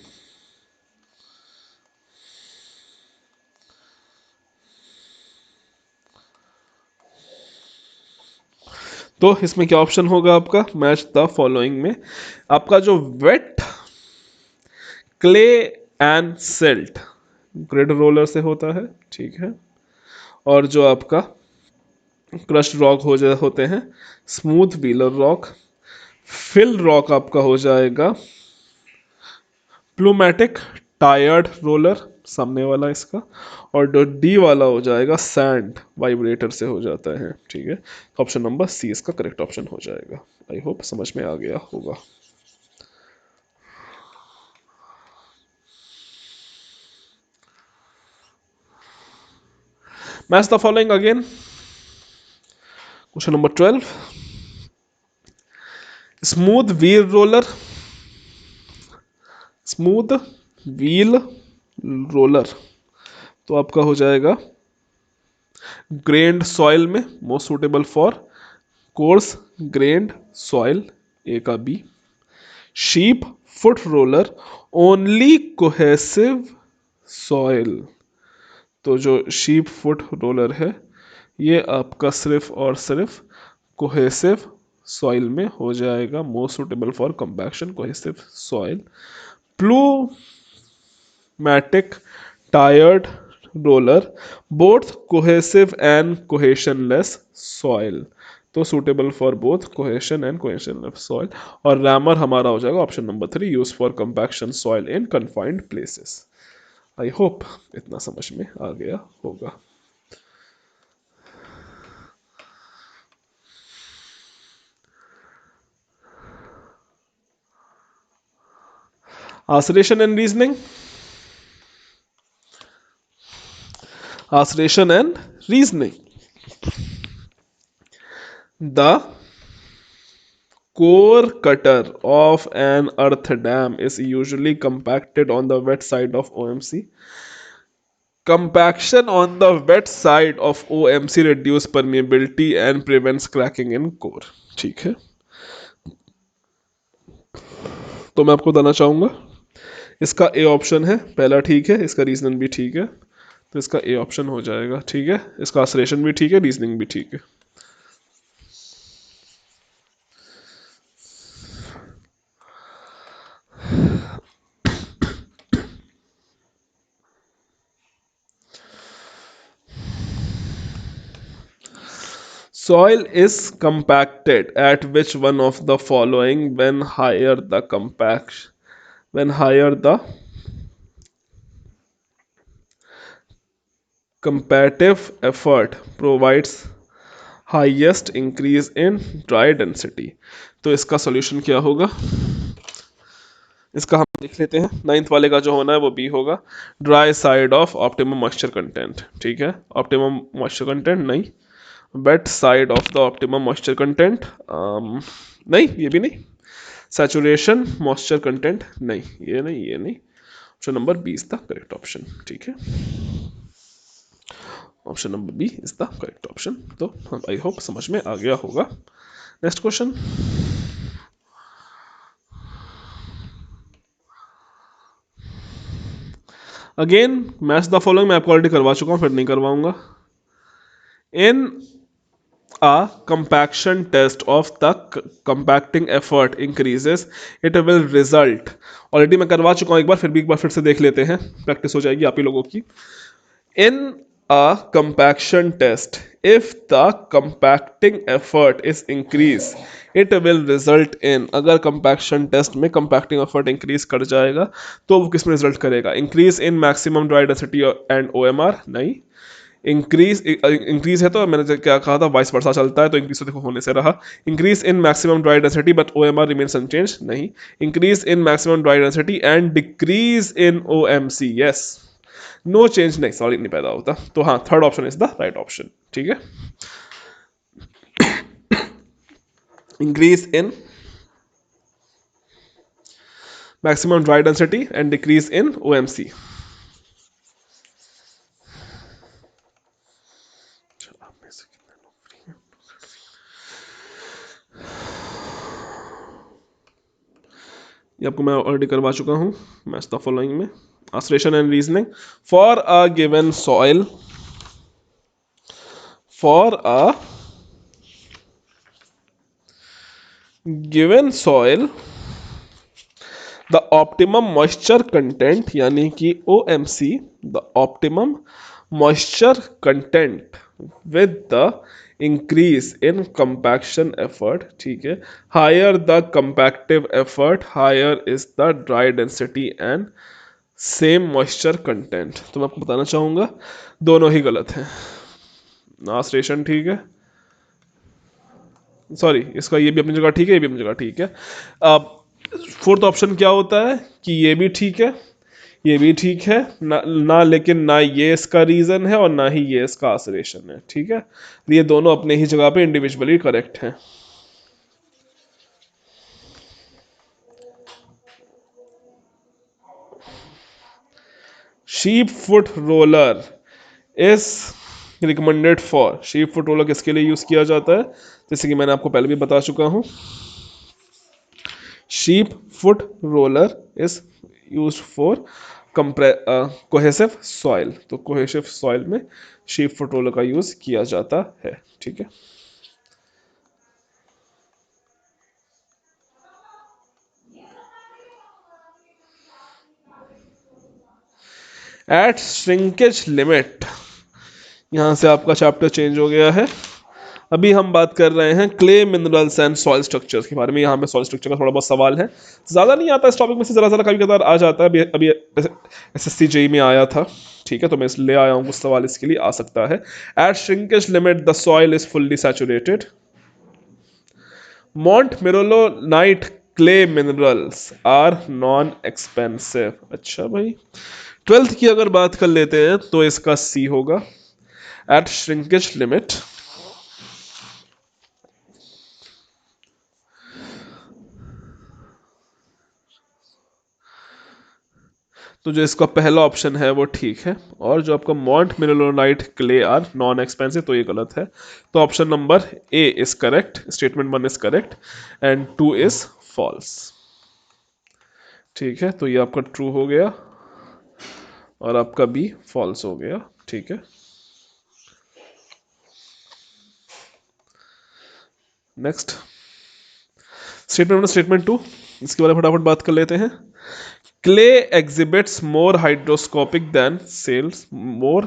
तो इसमें क्या ऑप्शन होगा आपका? मैच द फॉलोइंग में आपका जो wet, clay and silt grid roller से होता है। ठीक है, और जो आपका क्रस्ट रॉक होते हैं smooth wheeler rock, fill rock आपका हो जाएगा प्लूमेटिक टायर्ड रोलर, सामने वाला इसका, और जो डी वाला हो जाएगा सैंड वाइब्रेटर से हो जाता है। ठीक है, ऑप्शन नंबर सी इसका करेक्ट ऑप्शन हो जाएगा। आई होप समझ में आ गया होगा। Match the following again, question number 12। Smooth wheel roller, smooth wheel roller तो आपका हो जाएगा ग्रेन्ड सॉइल में most suitable for coarse grained soil, A का B. Sheep foot roller only cohesive soil, तो जो शीप फुट रोलर है ये आपका सिर्फ और सिर्फ कोहेसिव सॉइल में हो जाएगा, most suitable for compaction cohesive soil. Pneumatic tyred roller both cohesive and cohesionless soil, तो suitable for both cohesion and cohesionless soil. और रैमर हमारा हो जाएगा option number 3, use for compaction soil in confined places. I hope इतना समझ में आ गया होगा। Oscillation and reasoning, oscillation and reasoning, the core cutter of an earth dam is usually compacted on the wet side of OMC. Compaction on the wet side of OMC reduce permeability and prevents cracking in core। ठीक है, तो मैं आपको बताना चाहूंगा इसका A option है पहला, ठीक है, इसका रीजन भी ठीक है, तो इसका ए ऑप्शन हो जाएगा, ठीक है। इसका आसरेशन भी ठीक है, रीजनिंग भी ठीक है। Soil is compacted at which one of the following when higher the compact when higher the comparative effort provides highest increase in dry density। तो इसका सॉल्यूशन क्या होगा, इसका हम लिख लेते हैं, नाइन्थ वाले का जो होना है वो बी होगा, dry side of optimum moisture content, ठीक है। ऑप्टिमम मॉइस्चर कंटेंट नहीं, wet side of the optimum moisture content, नहीं ये भी नहीं, सैचुरेशन मॉइस्चर कंटेंट नहीं, ये नहीं, ये नहीं, option number B is the correct option, ठीक है। Option number B is the correct option. तो आई होप समझ में आ गया होगा। Next question, again match the following, मैं आपको ऑलरेडी करवा चुका हूं, फिर नहीं करवाऊंगा। In a compaction test of the compacting effort increases it will result, already मैं करवा चुका हूं एक बार, फिर भी एक बार फिर से देख लेते हैं, प्रैक्टिस हो जाएगी आप ही लोगों की। in a compaction test if the compacting effort is increased it will result in, अगर compaction test में compacting effort increase कर जाएगा तो वो किस में रिजल्ट करेगा, increase in maximum dry density and OMR, नहीं, इंक्रीज है तो मैंने क्या कहा था, वाइस वर्सा चलता है, तो इंक्रीज तो देखो होने से रहा, increase in maximum dry density but OMR remains unchange, नहीं, increase in maximum dry density and decrease in OMC, yes, no change, नहीं, सॉरी नहीं पैदा होता, तो हाँ third option is the right option, ठीक है। Increase in maximum dry density and decrease in OMC. ये आपको मैं ऑलरेडी करवा चुका हूँ मैच द फॉलोइंग में, assertion and reasoning, for a given soil, for a given soil the optimum moisture content, यानी कि OMC, the optimum moisture content with the increase in compaction effort, ठीक है, higher the compactive effort higher is the dry density and same moisture content. तो मैं आपको बताना चाहूंगा दोनों ही गलत हैं, नास्ट्रेशन ठीक है, सॉरी इसका ये भी अपनी जगह ठीक है, ये भी अपनी जगह ठीक है। अब फोर्थ ऑप्शन क्या होता है कि ये भी ठीक है, ये भी ठीक है ना, लेकिन ना ये इसका रीजन है और ना ही ये इसका आसरेशन है, ठीक है, ये दोनों अपने ही जगह पे इंडिविजुअली करेक्ट हैं। Sheep foot roller is recommended for, sheep foot roller किसके लिए यूज किया जाता है, जैसे कि मैंने आपको पहले भी बता चुका हूं, sheep foot roller is use for cohesive soil, तो कोहेसिव सॉइल में शीप फुट रोलर का यूज किया जाता है, ठीक है। एट श्रिंकेज लिमिट, यहां से आपका चैप्टर चेंज हो गया है, अभी हम बात कर रहे हैं clay minerals and soil structures के बारे में। यहाँ पे सॉइल स्ट्रक्चर का थोड़ा बहुत सवाल है, ज़्यादा नहीं आता इस टॉपिक में से, ज़रा ज़रा कभी कभार आ जाता है, अभी SSC JEE में आया था, ठीक है, तो मैं इसलिए आया हूँ, कुछ सवाल इसके लिए आ सकता है। At shrinkage limit the soil is fully saturated, montmorillonite clay minerals are non expansive, अच्छा भाई, ट्वेल्थ की अगर बात कर लेते हैं तो इसका सी होगा, एट श्रिंकेज लिमिट। तो जो इसका पहला ऑप्शन है वो ठीक है, और जो आपका montmorillonite clay are non expansive, तो ये गलत है, तो option number A is correct, statement 1 is correct and 2 is false, ठीक है, तो ये आपका ट्रू हो गया और आपका बी फॉल्स हो गया। ठीक है, नेक्स्ट स्टेटमेंट नंबर स्टेटमेंट 2, इसके बारे में फटाफट बात कर लेते हैं। क्ले एग्जिबिट्स मोर हाइड्रोस्कोपिक देन सेल्स मोर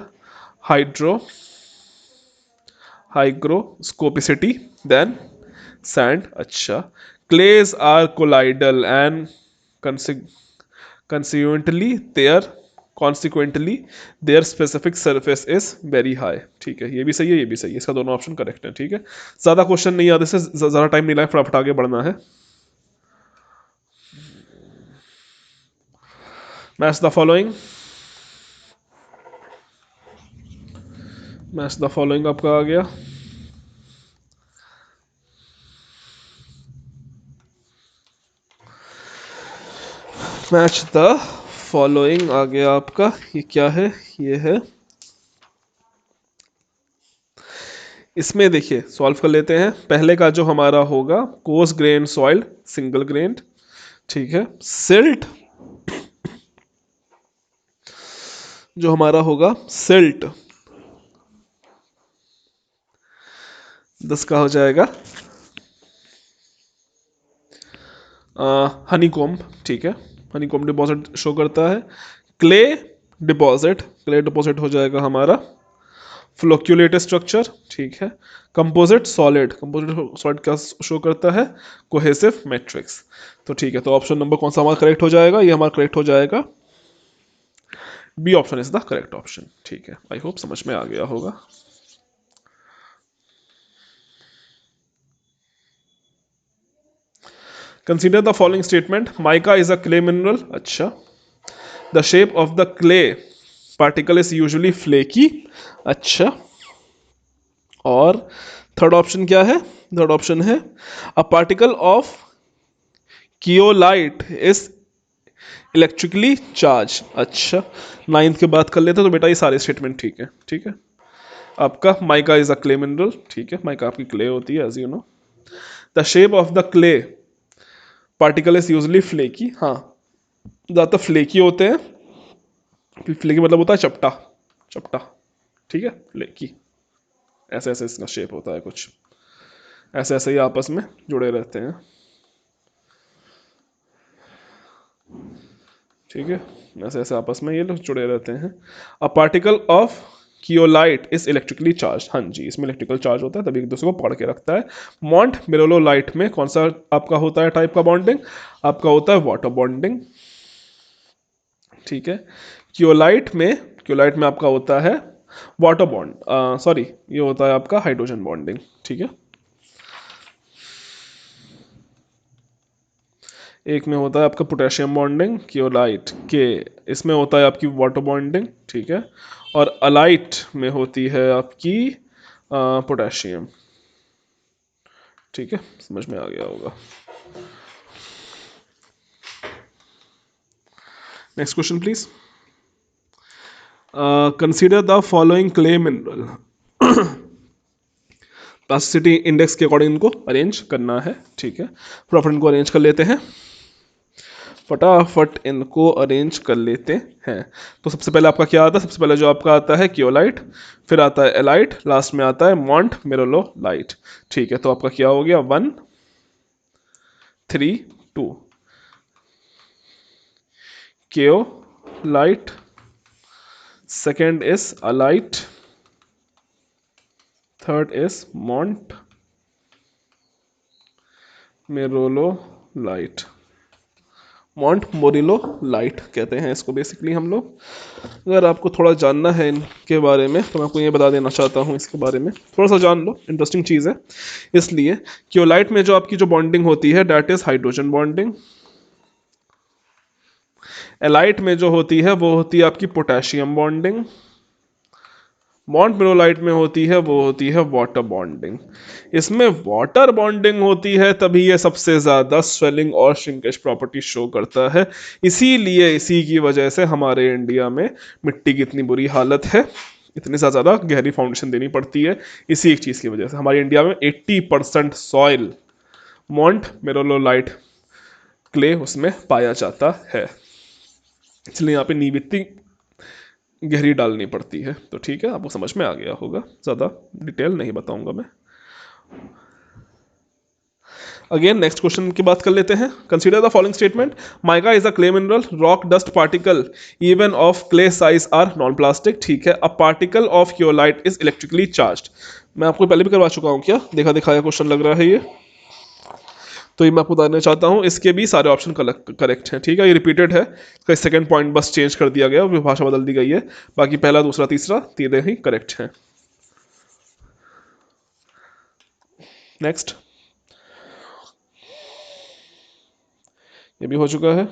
हाइड्रो hygroscopicity than sand. अच्छा, clays are colloidal and consequently their consequently their specific surface is very high. ठीक है, ये भी सही है, ये भी सही है, इसका दोनों ऑप्शन करेक्ट है। ठीक है, ज्यादा क्वेश्चन नहीं याद, इससे ज्यादा टाइम नहीं लगा, फटाफट आगे बढ़ना है। Match the following, match the following आपका आ गया। मैच द फॉलोइंग आ गया आपका, ये क्या है, ये है, इसमें देखिए सॉल्व कर लेते हैं। पहले का जो हमारा होगा coarse grain soil single grain, ठीक है, सिल्ट जो हमारा होगा सिल्ट 10 का हो जाएगा, हनीकॉम्ब, ठीक है, हनीकॉम्ब डिपॉजिट शो करता है। क्ले डिपॉजिट हो जाएगा हमारा फ्लोक्यूलेटेड स्ट्रक्चर, ठीक है। कंपोजिट सॉलिड क्या शो करता है, कोहेसिव मैट्रिक्स। तो ठीक है, तो ऑप्शन नंबर कौन सा हमारा करेक्ट हो जाएगा, ये हमारा करेक्ट हो जाएगा, B option is the correct option. ठीक है, आई होप समझ में आ गया होगा। Consider the following statement, mica is a clay mineral. अच्छा, the shape of the clay particle is usually flaky. अच्छा, और थर्ड ऑप्शन क्या है, थर्ड ऑप्शन है a particle of kaolinite is electrically charge. अच्छा, नाइन्थ के बात कर लेते हैं, तो बेटा ये सारे स्टेटमेंट ठीक है। ठीक है, आपका mica is a clay mineral, ठीक है, माइका आपकी क्ले होती है as you know. The shape of the clay particle is usually flaky, हाँ ज़्यादातर फ्लेकी होते हैं, फ्लेकी मतलब होता है चपटा चपटा, ठीक है, फ्लेकी ऐसे ऐसे इसका शेप होता है, कुछ ऐसे ऐसे ही आपस में जुड़े रहते हैं। ठीक है, ऐसे ऐसे आपस में ये लोग जुड़े रहते हैं। A particle of kaolinite is electrically charge, हाँ जी, इसमें इलेक्ट्रिकल चार्ज होता है, तभी एक दूसरे को पकड़ के रखता है। मॉन्ट मेरोलोलाइट में कौन सा आपका होता है टाइप का बॉन्डिंग, आपका होता है वाटर बॉन्डिंग। ठीक है, क्योलाइट में आपका होता है वाटर बॉन्ड, सॉरी ये होता है आपका हाइड्रोजन बॉन्डिंग। ठीक है, एक में होता है आपका पोटेशियम बॉन्डिंग क्योलाइट के, इसमें होता है आपकी वाटर बॉन्डिंग। ठीक है, और अलाइट में होती है आपकी पोटेशियम। ठीक है, समझ में आ गया होगा। Next question please. Consider the following clay mineral, plasticity index के अकॉर्डिंग इनको अरेंज करना है। ठीक है, फटाफट इनको अरेंज कर लेते हैं, फटाफट इनको अरेंज कर लेते हैं। तो सबसे पहले आपका क्या आता है, सबसे पहले जो आपका आता है क्योलाइट, फिर आता है एलाइट, लास्ट में आता है मॉन्ट मेरोलोलाइट। ठीक है, तो आपका क्या हो गया 1 3 2, kaolinite, second is illite, third is montmorillonite, montmorillonite कहते हैं इसको बेसिकली हम लोग। अगर आपको थोड़ा जानना है इनके बारे में तो मैं आपको ये बता देना चाहता हूँ, इसके बारे में थोड़ा सा जान लो, इंटरेस्टिंग चीज़ है। इसलिए क्योलाइट में जो आपकी जो बॉन्डिंग होती है that is hydrogen bonding, illite में जो होती है वो होती है आपकी पोटेशियम बॉन्डिंग, मॉन्ट मेरोलाइट में होती है वो होती है वाटर बॉन्डिंग। इसमें वाटर बॉन्डिंग होती है तभी ये सबसे ज्यादा स्वेलिंग और श्रिंकेज प्रॉपर्टी शो करता है। इसीलिए इसी की वजह से हमारे इंडिया में मिट्टी की इतनी बुरी हालत है, इतनी ज़्यादा गहरी फाउंडेशन देनी पड़ती है। इसी एक चीज़ की वजह से हमारे इंडिया में 80% सॉइल मॉन्ट मेरोलोलाइट क्ले उसमें पाया जाता है, इसलिए यहाँ पे नींव इतनी गहरी डालनी पड़ती है। तो ठीक है, आपको समझ में आ गया होगा, ज़्यादा डिटेल नहीं बताऊंगा मैं। अगेन नेक्स्ट क्वेश्चन की बात कर लेते हैं। Consider the following statement, mica is a clay mineral, rock dust particle even of clay size are non plastic. ठीक है, a particle of kaolinite is electrically charged. मैं आपको पहले भी करवा चुका हूँ क्या, देखा दिखाया क्वेश्चन लग रहा है ये, तो ये मैं आपको बताना चाहता हूँ, इसके भी सारे ऑप्शन करेक्ट हैं। ठीक है, ये रिपीटेड है, इसका सेकंड पॉइंट बस चेंज कर दिया गया और भाषा बदल दी गई है, बाकी पहला दूसरा तीसरा तीनों ही करेक्ट हैं। नेक्स्ट, ये भी हो चुका है।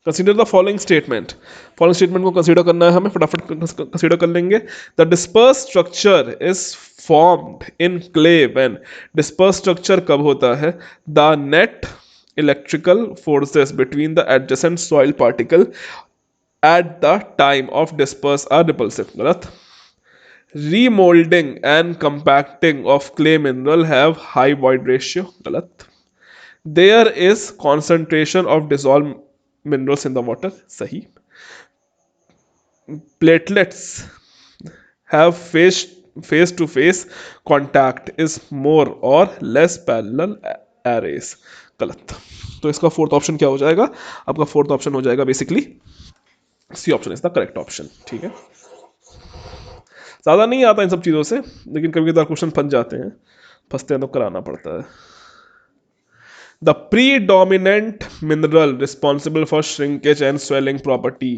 Consider the following statement, following statement को कंसीडर करना है हमें, फटाफट कंसीडर कर लेंगे। The disperse structure is formed in clay when, disperse structure कब होता है, the net electrical forces between the adjacent soil particle at the time of disperse are repulsive. गलत। Remoulding and compacting of clay mineral have high void ratio. गलत। There is concentration of dissolve minerals in the water. सही। Platelets have face to face contact is more और less parallel arrays. गलत। तो इसका fourth option क्या हो जाएगा, आपका फोर्थ ऑप्शन हो जाएगा basically C option is the correct option. ठीक है, ज़्यादा नहीं आता इन सब चीज़ों से, लेकिन कभी कभी क्वेश्चन फंस जाते हैं, फंसते हैं तो कराना पड़ता है। The predominant mineral responsible for shrinkage and swelling property.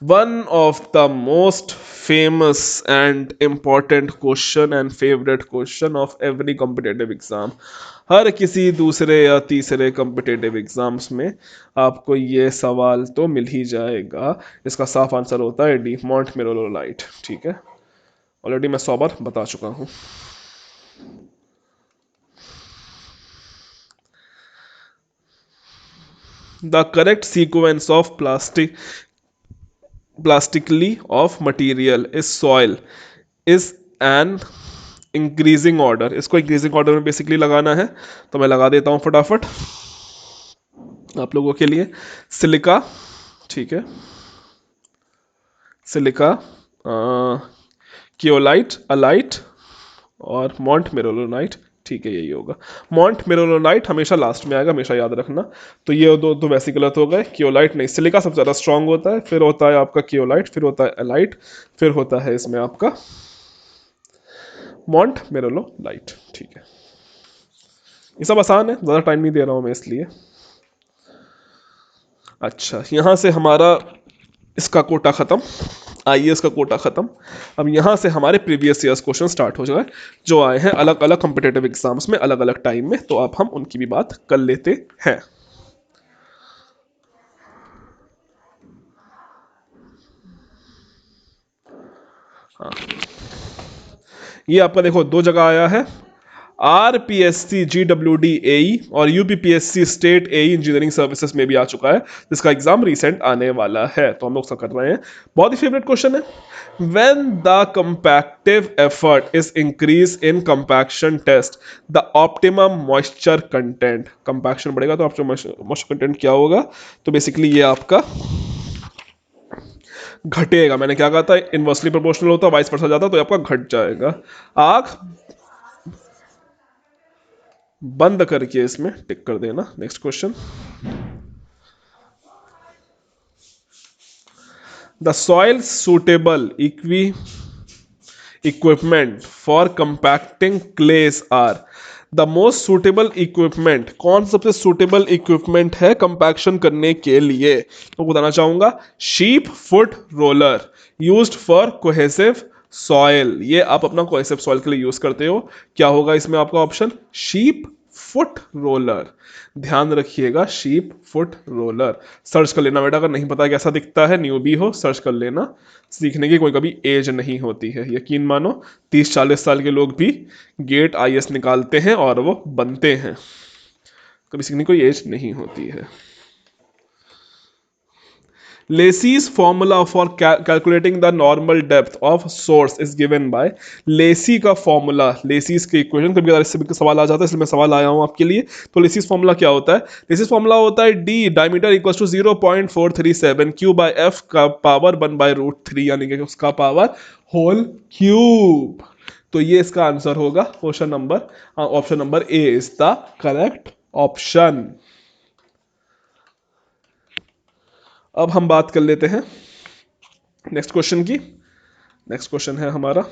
One of the most famous and important question and favorite question of every competitive exam. हर किसी दूसरे या तीसरे competitive exams में आपको ये सवाल तो मिल ही जाएगा। इसका साफ आंसर होता है डी, मॉन्ट मिरोलोलाइट। ठीक है, ऑलरेडी मैं 100 बार बता चुका हूँ। The correct sequence of plastically of material is soil is an increasing order. इसको इंक्रीजिंग ऑर्डर में बेसिकली लगाना है, तो मैं लगा देता हूं फटाफट आप लोगों के लिए। सिलिका, ठीक है, सिलिका, कियोलाइट, अलाइट और मॉन्ट मेरोलोनाइट। ठीक है, यही होगा। मॉन्ट मेरोलोनाइट हमेशा लास्ट में आएगा, हमेशा याद रखना। तो ये दो तो वैसे गलत हो गए। कियोलाइट नहीं, सिलिका सबसे ज़्यादा स्ट्रांग होता है, फिर होता है आपका कियोलाइट, फिर होता है एलाइट, फिर होता है इसमें आपका मॉन्ट मेरोलोनाइट। ठीक है, ये सब आसान है, ज़्यादा टाइम नहीं दे रहा हूँ मैं इसलिए। अच्छा, यहाँ से हमारा इसका कोटा खत्म, आईएएस का कोटा खत्म। अब यहाँ से हमारे प्रीवियस ईयर्स क्वेश्चन स्टार्ट हो जाए, जो आए हैं अलग अलग कॉम्पिटेटिव एग्जाम्स में अलग अलग टाइम में, तो अब हम उनकी भी बात कर लेते हैं। हाँ, ये आपका देखो दो जगह आया है, आरपीएससी जीडब्ल्यूडी एई और यूपीपीएससी स्टेट एई इंजीनियरिंग सर्विसेज में भी आ चुका है, जिसका एग्जाम रिसेंट आने वाला है, तो हम लोग सब कर रहे हैं। बहुत ही फेवरेट क्वेश्चन है। When the compactive effort is increased in compaction test, the optimum moisture content, compaction बढ़ेगा तो optimum moisture content क्या होगा, तो बेसिकली ये आपका घटेगा। मैंने क्या कहा था, इनवर्सली प्रोपोर्शनल होता, वाइस वर्सा जाता तो ये आपका घट जाएगा। आग बंद करके इसमें टिक कर देना। Next question, the soil suitable equipment for compacting clays are, the most suitable equipment, कौन सबसे सूटेबल इक्विपमेंट है कंपैक्शन करने के लिए, तो बताना चाहूंगा sheep foot roller used for cohesive soil. ये आप अपना कोहेसिव सॉइल के लिए यूज करते हो। क्या होगा इसमें आपका ऑप्शन, शीप फुट रोलर। ध्यान रखिएगा, शीप फुट रोलर सर्च कर लेना बेटा, अगर नहीं पता कैसा दिखता है, न्यू भी हो सर्च कर लेना। सीखने की कोई कभी एज नहीं होती है, यकीन मानो 30-40 साल के लोग भी गेट आईएएस निकालते हैं और वो बनते हैं, कभी सीखने की कोई एज नहीं होती है। Lacey's formula for calculating the normal depth of सोर्स इज गिवन बाय। लेसी का फॉर्मूला, लेसीज के इक्वेशन, कभी कभार इससे भी सवाल आ जाता है, इसलिए मैं सवाल आया हूं आपके लिए। तो लेसीज फॉर्मूला क्या होता है? लेसीज फॉर्मूला होता है D diameter equal to 0.437 Q by F का पावर 1/√3, यानी कि उसका पावर होल क्यूब। तो ये इसका आंसर होगा option number A is the correct option. अब हम बात कर लेते हैं नेक्स्ट क्वेश्चन की। नेक्स्ट क्वेश्चन है हमारा,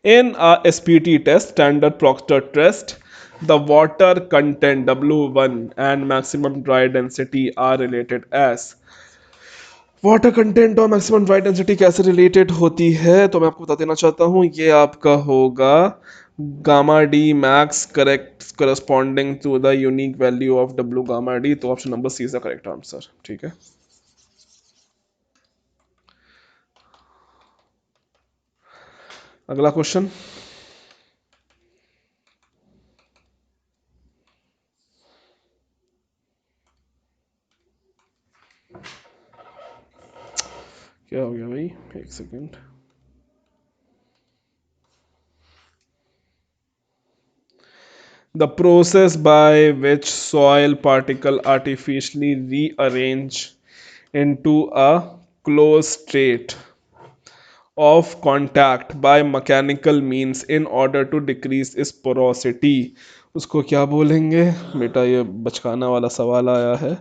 in SPT test, standard Proctor test, the water content W1 and maximum dry density are related as. Water content और मैक्सिमम ड्राई डेंसिटी कैसे रिलेटेड होती है? तो मैं आपको बता देना चाहता हूं, ये आपका होगा gamma D max correct corresponding to the unique value of W gamma D. तो option number C is the correct answer. ठीक है, अगला क्वेश्चन। क्या हो गया भाई, एक second. The process by which soil particle artificially rearrange into a closed state of contact by mechanical means in order to decrease its porosity, उसको क्या बोलेंगे बेटा? ये बचकाना वाला सवाल आया है।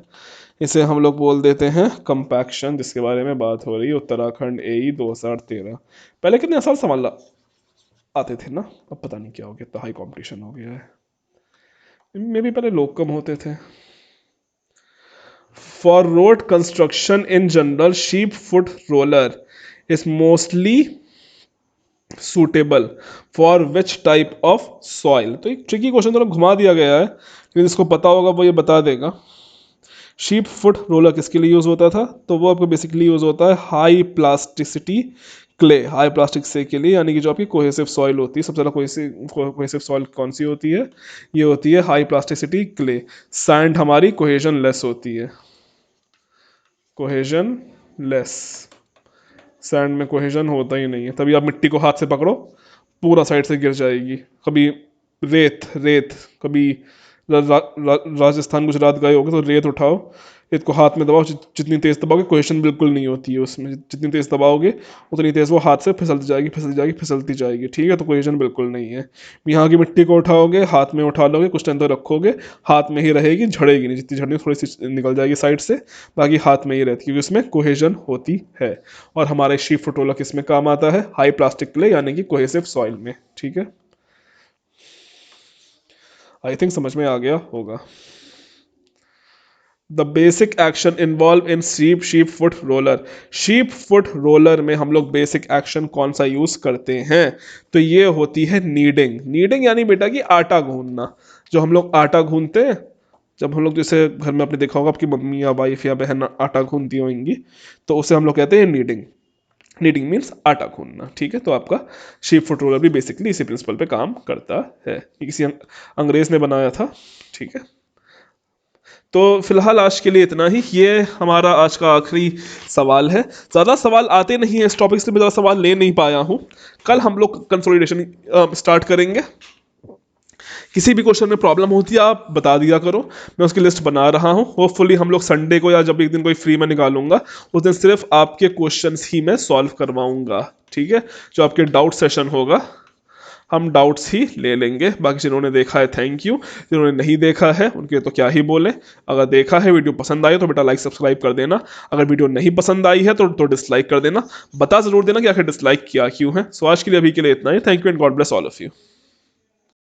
इसे हम लोग बोल देते हैं कंपैक्शन, जिसके बारे में बात हो रही है उत्तराखंड AE 2013। पहले कितने आसान सवाल आते थे ना, अब पता नहीं क्या हो गया, इतना हाई कंपटीशन हो गया है। मे भी पहले लोग कम होते थे। For road construction in general, sheep foot roller is mostly suitable for which type of soil. तो एक ट्रिकी क्वेश्चन थोड़ा घुमा दिया गया है, लेकिन जिसको पता होगा वो ये बता देगा। शीप फुट रोलर किसके लिए यूज होता था? तो वो आपको बेसिकली यूज होता है high plasticity clay, high plastic से के लिए, यानी कि जो आपकी कोहेसिव सॉइल होती है। सबसे ज़्यादा कोहेसिव सॉइल कौन सी होती है? ये होती है हाई प्लास्टिसिटी क्ले। सैंड हमारी कोहेजन लेस होती है, कोहेजन लेस। सैंड में कोहेजन होता ही नहीं है, तभी आप मिट्टी को हाथ से पकड़ो पूरा साइड से गिर जाएगी। कभी रेत रेत कभी राजस्थान गुजरात गए होगे तो रेत उठाओ, रेत को हाथ में दबाओ, जितनी तेज दबाओगे कोहेशन बिल्कुल नहीं होती है उसमें, जितनी तेज दबाओगे उतनी तेज वो हाथ से फिसलती जाएगी फिसलती जाएगी फिसलती जाएगी। ठीक है, तो कोहेशन बिल्कुल नहीं है। यहाँ की मिट्टी को उठाओगे, हाथ में उठा लोगे, कुछ टाइम तक रखोगे, हाथ में ही रहेगी, झड़ेगी नहीं, जितनी झड़नी थोड़ी सी निकल जाएगी साइड से, बाकी हाथ में ही रहती है, क्योंकि उसमें कोहेजन होती है। और हमारे शीप फुटोला किस में काम आता है? हाई प्लास्टिक क्ले, यानी कि कोहेसिव सॉइल में। ठीक है, आई थिंक समझ में आ गया होगा। The basic action involve in sheep foot roller, sheep foot roller में हम लोग बेसिक एक्शन कौन सा यूज करते हैं? तो ये होती है नीडिंग। नीडिंग यानी बेटा कि आटा गूंदना। जो हम लोग आटा गूंदते हैं, जब हम लोग जैसे घर में आपने देखा होगा आपकी मम्मी या वाइफ या बहन आटा गूंदती होंगी, तो उसे हम लोग कहते हैं नीडिंग। नीडिंग मीन्स आटा गूंदना। ठीक है, तो आपका शीप फुट रोलर भी बेसिकली इसी प्रिंसिपल पे काम करता है। ये किसी अंग्रेज ने बनाया था। ठीक है, तो फिलहाल आज के लिए इतना ही। ये हमारा आज का आखिरी सवाल है। ज़्यादा सवाल आते नहीं है इस टॉपिक से, मैं ज़्यादा सवाल ले नहीं पाया हूँ। कल हम लोग कंसोलिडेशन स्टार्ट करेंगे। किसी भी क्वेश्चन में प्रॉब्लम होती है आप बता दिया करो, मैं उसकी लिस्ट बना रहा हूँ। होपफुली हम लोग संडे को या जब एक दिन कोई फ्री में निकालूंगा उस दिन सिर्फ आपके क्वेश्चंस ही मैं सॉल्व करवाऊंगा। ठीक है, जो आपके डाउट सेशन होगा हम डाउट्स ही ले लेंगे। बाकी जिन्होंने देखा है थैंक यू, जिन्होंने नहीं देखा है उनके तो क्या ही बोले। अगर देखा है, वीडियो पसंद आई तो बेटा लाइक सब्सक्राइब कर देना। अगर वीडियो नहीं पसंद आई है तो डिसलाइक कर देना। बता जरूर देना कि आखिर डिसलाइक किया क्यों है। सो आज के लिए अभी के लिए इतना ही। Thank you and God bless all of you.